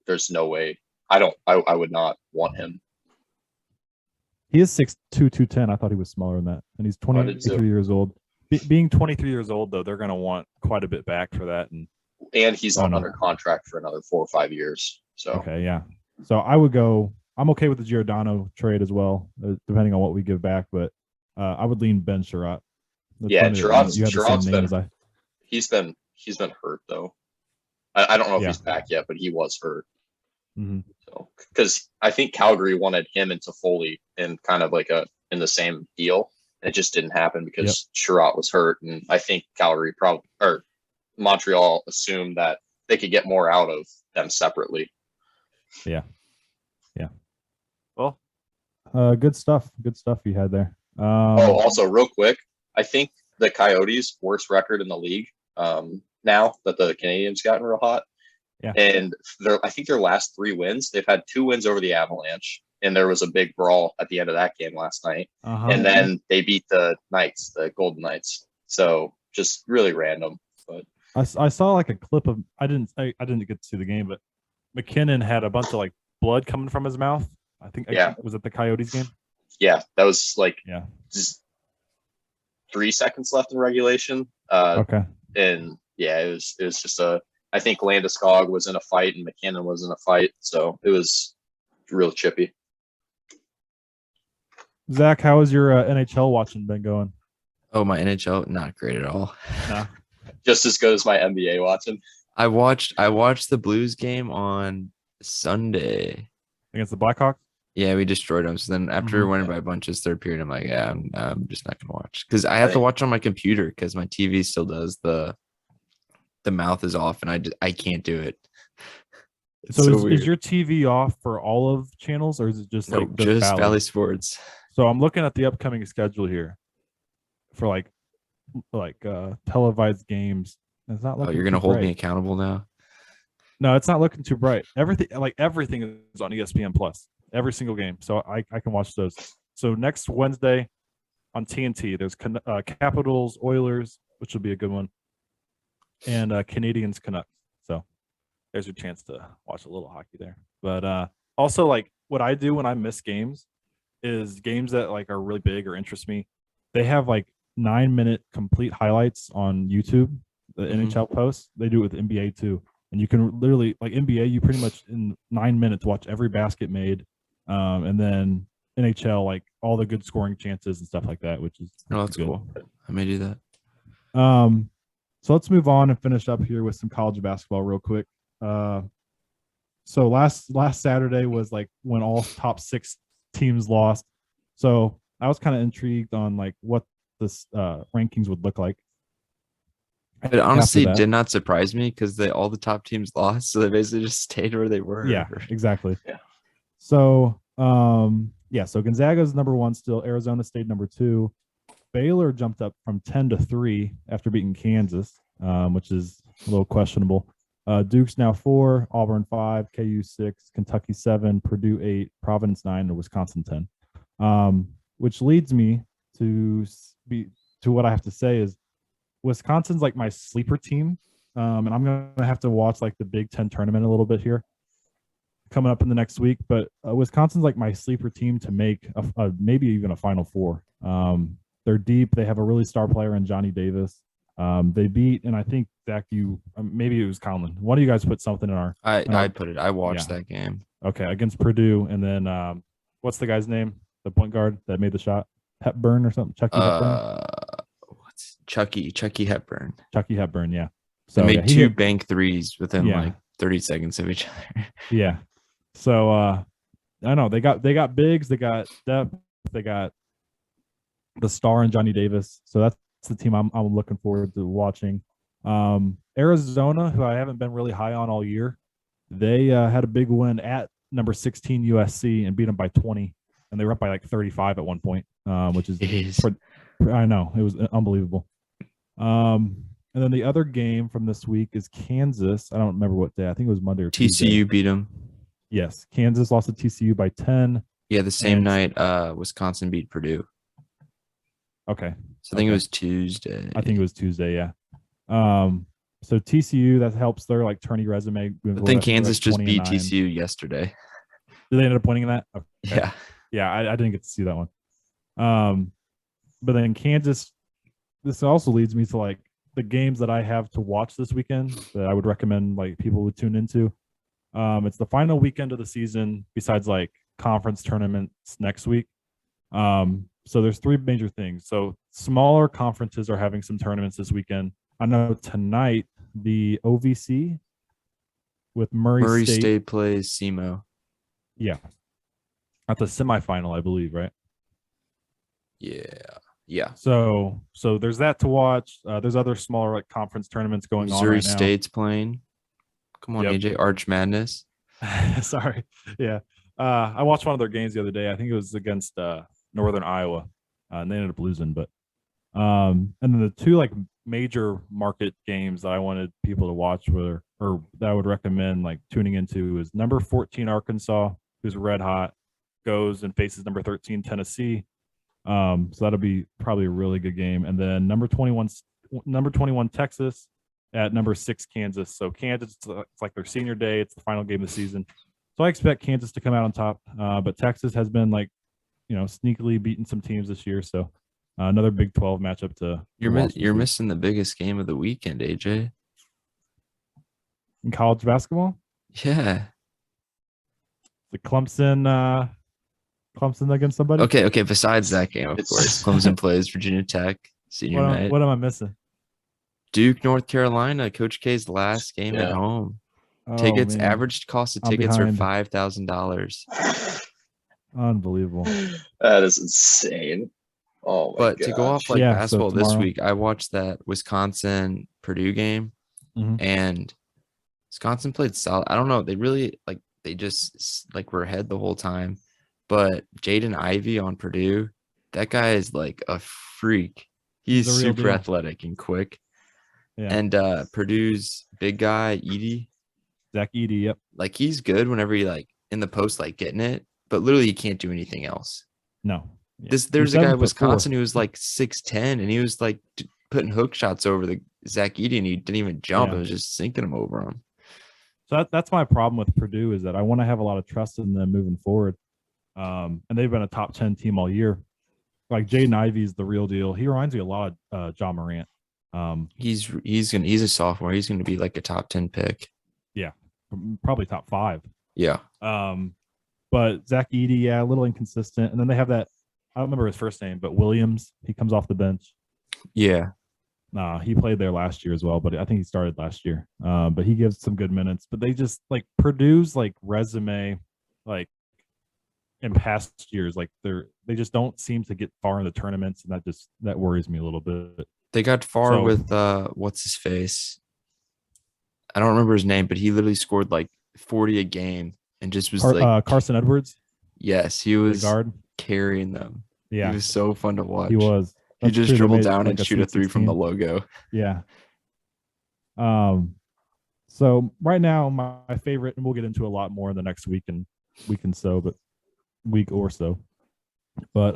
there's no way. I would not want him. He is 6'2", 210. I thought he was smaller than that. And he's 23 years old. Being 23 years old, though, they're going to want quite a bit back for that. And he's under contract for another 4 or 5 years. So okay, yeah. So I would go. I'm okay with the Giordano trade as well, depending on what we give back. But I would lean Ben Sherratt. Yeah, Sherratt's been. He's been hurt though. I don't know if he's back yet, but he was hurt. Mm-hmm. So because I think Calgary wanted him and Toffoli in kind of like in the same deal. And it just didn't happen because Sherratt was hurt, and I think Calgary or Montreal assumed that they could get more out of them separately. Yeah. Well, good stuff. Good stuff you had there. Also, real quick, I think the Coyotes' worst record in the league now that the Canadians gotten real hot. Yeah. And I think their last 3 wins, they've had 2 wins over the Avalanche. And there was a big brawl at the end of that game last night. And then they beat the Knights, the Golden Knights. So just really random. But I saw like a clip of I didn't get to see the game, but McKinnon had a bunch of like blood coming from his mouth. I think was it the Coyotes game? Yeah, that was like just 3 seconds left in regulation. Okay. And yeah, it was just I think Landeskog was in a fight and McKinnon was in a fight, so it was real chippy. Zach, how has your NHL watching been going? Oh, my NHL, not great at all. Nah. Just as good as my NBA watching. I watched the Blues game on Sunday Against the Blackhawks? Yeah, we destroyed them. So then after winning by a bunch of third period, I'm like, yeah, I'm just not gonna watch because I have to watch on my computer because my TV still does the mouth is off and I can't do it. So is your TV off for all of channels or is it just like just Valley Sports? So I'm looking at the upcoming schedule here for like televised games. It's not looking you're gonna hold me accountable now? No, it's not looking too bright. Everything is on ESPN Plus. Every single game, so I can watch those. So next Wednesday on TNT, there's Capitals Oilers, which will be a good one, and Canadians Canucks. So there's your chance to watch a little hockey there. But also, like what I do when I miss games is games that like are really big or interest me. They have like 9-minute complete highlights on YouTube. The NHL posts, they do it with NBA too. and you can literally like NBA. You pretty much in 9 minutes watch every basket made, and then NHL like all the good scoring chances and stuff like that, which is that's good. cool. I may do that. So let's move on and finish up here with some college basketball real quick. So last Saturday was like when all top 6 teams lost. So I was kind of intrigued on like what this rankings would look like. It honestly did not surprise me because all the top teams lost, so they basically just stayed where they were. Yeah, exactly. Yeah. So so Gonzaga's number 1 still. Arizona State number 2. Baylor jumped up from 10 to 3 after beating Kansas, which is a little questionable. Duke's now 4, Auburn 5, KU 6, Kentucky 7, Purdue 8, Providence 9, and Wisconsin 10. Which leads me to what I have to say is Wisconsin's like my sleeper team, and I'm gonna have to watch like the Big Ten tournament a little bit here coming up in the next week. But Wisconsin's like my sleeper team to make a maybe even a Final Four. They're deep. They have a really star player in Johnny Davis. They beat, and I think Zach, maybe it was Conlon. One of you guys put something in our. I put it. I watched that game. Okay, against Purdue, and then what's the guy's name? The point guard that made the shot, Hepburn or something. Chucky Hepburn. What's Chucky Hepburn? Chucky Hepburn, yeah. So they made 2 bank threes within like 30 seconds of each other. Yeah. So I know they got bigs, they got depth, they got the star in Johnny Davis. So that's the team I'm looking forward to watching. Arizona, who I haven't been really high on all year, they had a big win at number 16 USC and beat them by 20, and they were up by like 35 at one point, which is I know it was unbelievable. And then the other game from this week is Kansas. I don't remember what day. I think it was Monday or Tuesday. TCU beat them. Yes, Kansas lost to TCU by 10. Yeah, the same night Wisconsin beat Purdue. Okay. So I think it was Tuesday. I think it was Tuesday, yeah. So TCU, that helps their like tourney resume. I think Kansas just beat TCU yesterday. Did they end up winning that? Okay. Yeah. Yeah, I didn't get to see that one. But then Kansas, this also leads me to like the games that I have to watch this weekend that I would recommend like people would tune into. It's the final weekend of the season besides like conference tournaments next week. So there's 3 major things. So smaller conferences are having some tournaments this weekend. I know tonight the OVC with Murray State plays SEMO. Yeah. At the semifinal, I believe, right? Yeah. So there's that to watch. There's other smaller like conference tournaments going on Missouri right now. State's playing. Come on, AJ. Arch Madness. Sorry. Yeah. I watched one of their games the other day. I think it was against Northern Iowa, and they ended up losing. But and then the 2 like major market games that I wanted people to watch or that I would recommend like tuning into is number 14 Arkansas, who's red hot, goes and faces number 13 Tennessee. So that'll be probably a really good game. And then number 21 Texas at number 6 Kansas. So Kansas, it's like their senior day. It's the final game of the season. So I expect Kansas to come out on top. But Texas has been like, sneakily beating some teams this year. So another Big 12 matchup to. You're missing the biggest game of the weekend, AJ. In college basketball? Yeah. The Clemson against somebody? Okay. Besides that game, of course, Clemson plays Virginia Tech senior night. What am I missing? Duke, North Carolina, Coach K's last game at home. Tickets, man. Average cost of tickets are $5,000. Unbelievable. That is insane. Oh my But to go off like basketball so this week, I watched that Wisconsin Purdue game, and Wisconsin played solid. I don't know. They just were ahead the whole time. But Jaden Ivey on Purdue, that guy is like a freak. He's super athletic and quick. Yeah. And Purdue's big guy, Zach Edey, yep. Like he's good whenever he like in the post, like getting it, but literally he can't do anything else. No. Yeah. There's a guy in Wisconsin who was like 6'10", and he was like putting hook shots over the Zach Edey, and he didn't even jump. Yeah. It was just sinking him over him. So that's my problem with Purdue is that I want to have a lot of trust in them moving forward. And they've been a top 10 team all year. Like Jaden Ivey's the real deal. He reminds me a lot of John Morant. He's a sophomore. He's going to be like a top 10 pick. probably top 5. Yeah. But Zach Edey, yeah, a little inconsistent. And then they have that, I don't remember his first name, but Williams, he comes off the bench. Yeah. He played there last year as well, but I think he started last year. But he gives some good minutes. But they just like Purdue's like resume, like in past years, like they just don't seem to get far in the tournaments, and that worries me a little bit. They got far with what's his face? I don't remember his name, but he literally scored like 40 a game and just was Carson Edwards. Yes, he was guard carrying them. Yeah, he was so fun to watch. He was. He just dribble down and shoot a 3 from the logo. Yeah. So right now, my favorite, and we'll get into a lot more in the next week or so. But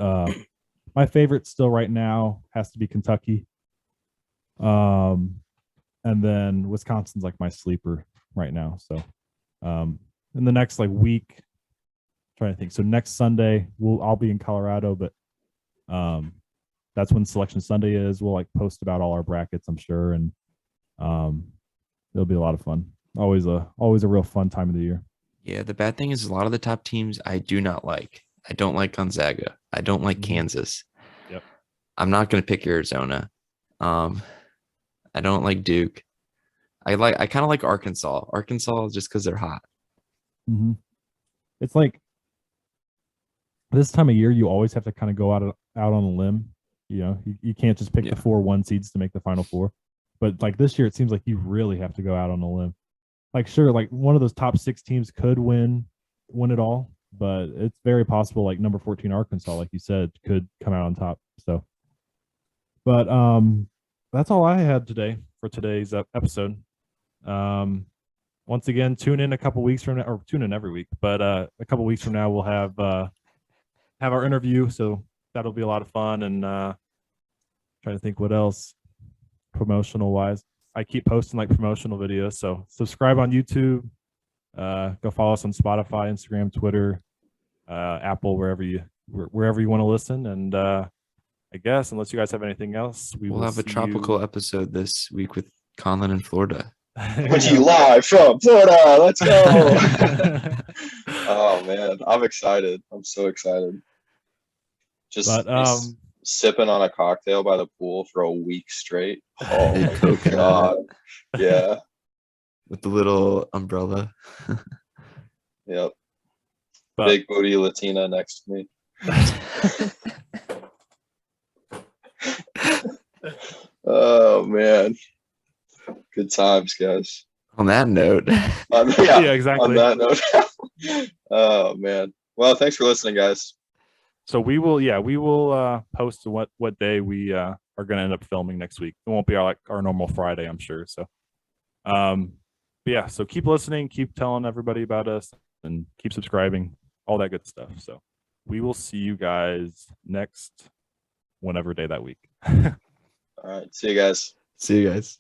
my favorite still right now has to be Kentucky. And then Wisconsin's like my sleeper right now. So in the next like week, I'm trying to think. So next Sunday, I'll be in Colorado, but that's when Selection Sunday is. We'll like post about all our brackets, I'm sure, and it'll be a lot of fun. Always a real fun time of the year. Yeah, the bad thing is a lot of the top teams I do not like. I don't like Gonzaga. I don't like Kansas. Yep. I'm not going to pick Arizona. I don't like Duke. I kind of like Arkansas. Arkansas just because they're hot. Mm-hmm. It's like this time of year, you always have to kind of go out on a limb. You know, you can't just pick the 4-1 seeds to make the Final Four. But like this year, it seems like you really have to go out on a limb. Like, sure, like one of those top 6 teams could win it all, but it's very possible like number 14 Arkansas, like you said, could come out on top. So, but that's all I had today for today's episode. Once again, tune in a couple weeks from now, or tune in every week, but a couple weeks from now we'll have our interview, so that'll be a lot of fun. And trying to think what else promotional wise. I keep posting like promotional videos, so subscribe on YouTube. Go follow us on Spotify, Instagram, Twitter, Apple, wherever you want to listen. And I guess unless you guys have anything else, we'll have a tropical episode this week with Conlon in Florida. Coming to you live from Florida. Let's go. Oh man, I'm excited. I'm so excited. Just sipping on a cocktail by the pool for a week straight. Oh my god. Yeah. With the little umbrella. Yep. Big booty Latina next to me. Oh man. Good times, guys. On that note. Yeah, exactly. On that note. Oh man. Well, thanks for listening, guys. So we will post what day we are going to end up filming next week. It won't be our normal Friday, I'm sure. So, yeah. So keep listening, keep telling everybody about us, and keep subscribing, all that good stuff. So we will see you guys next whenever day that week. All right. See you guys. See you guys.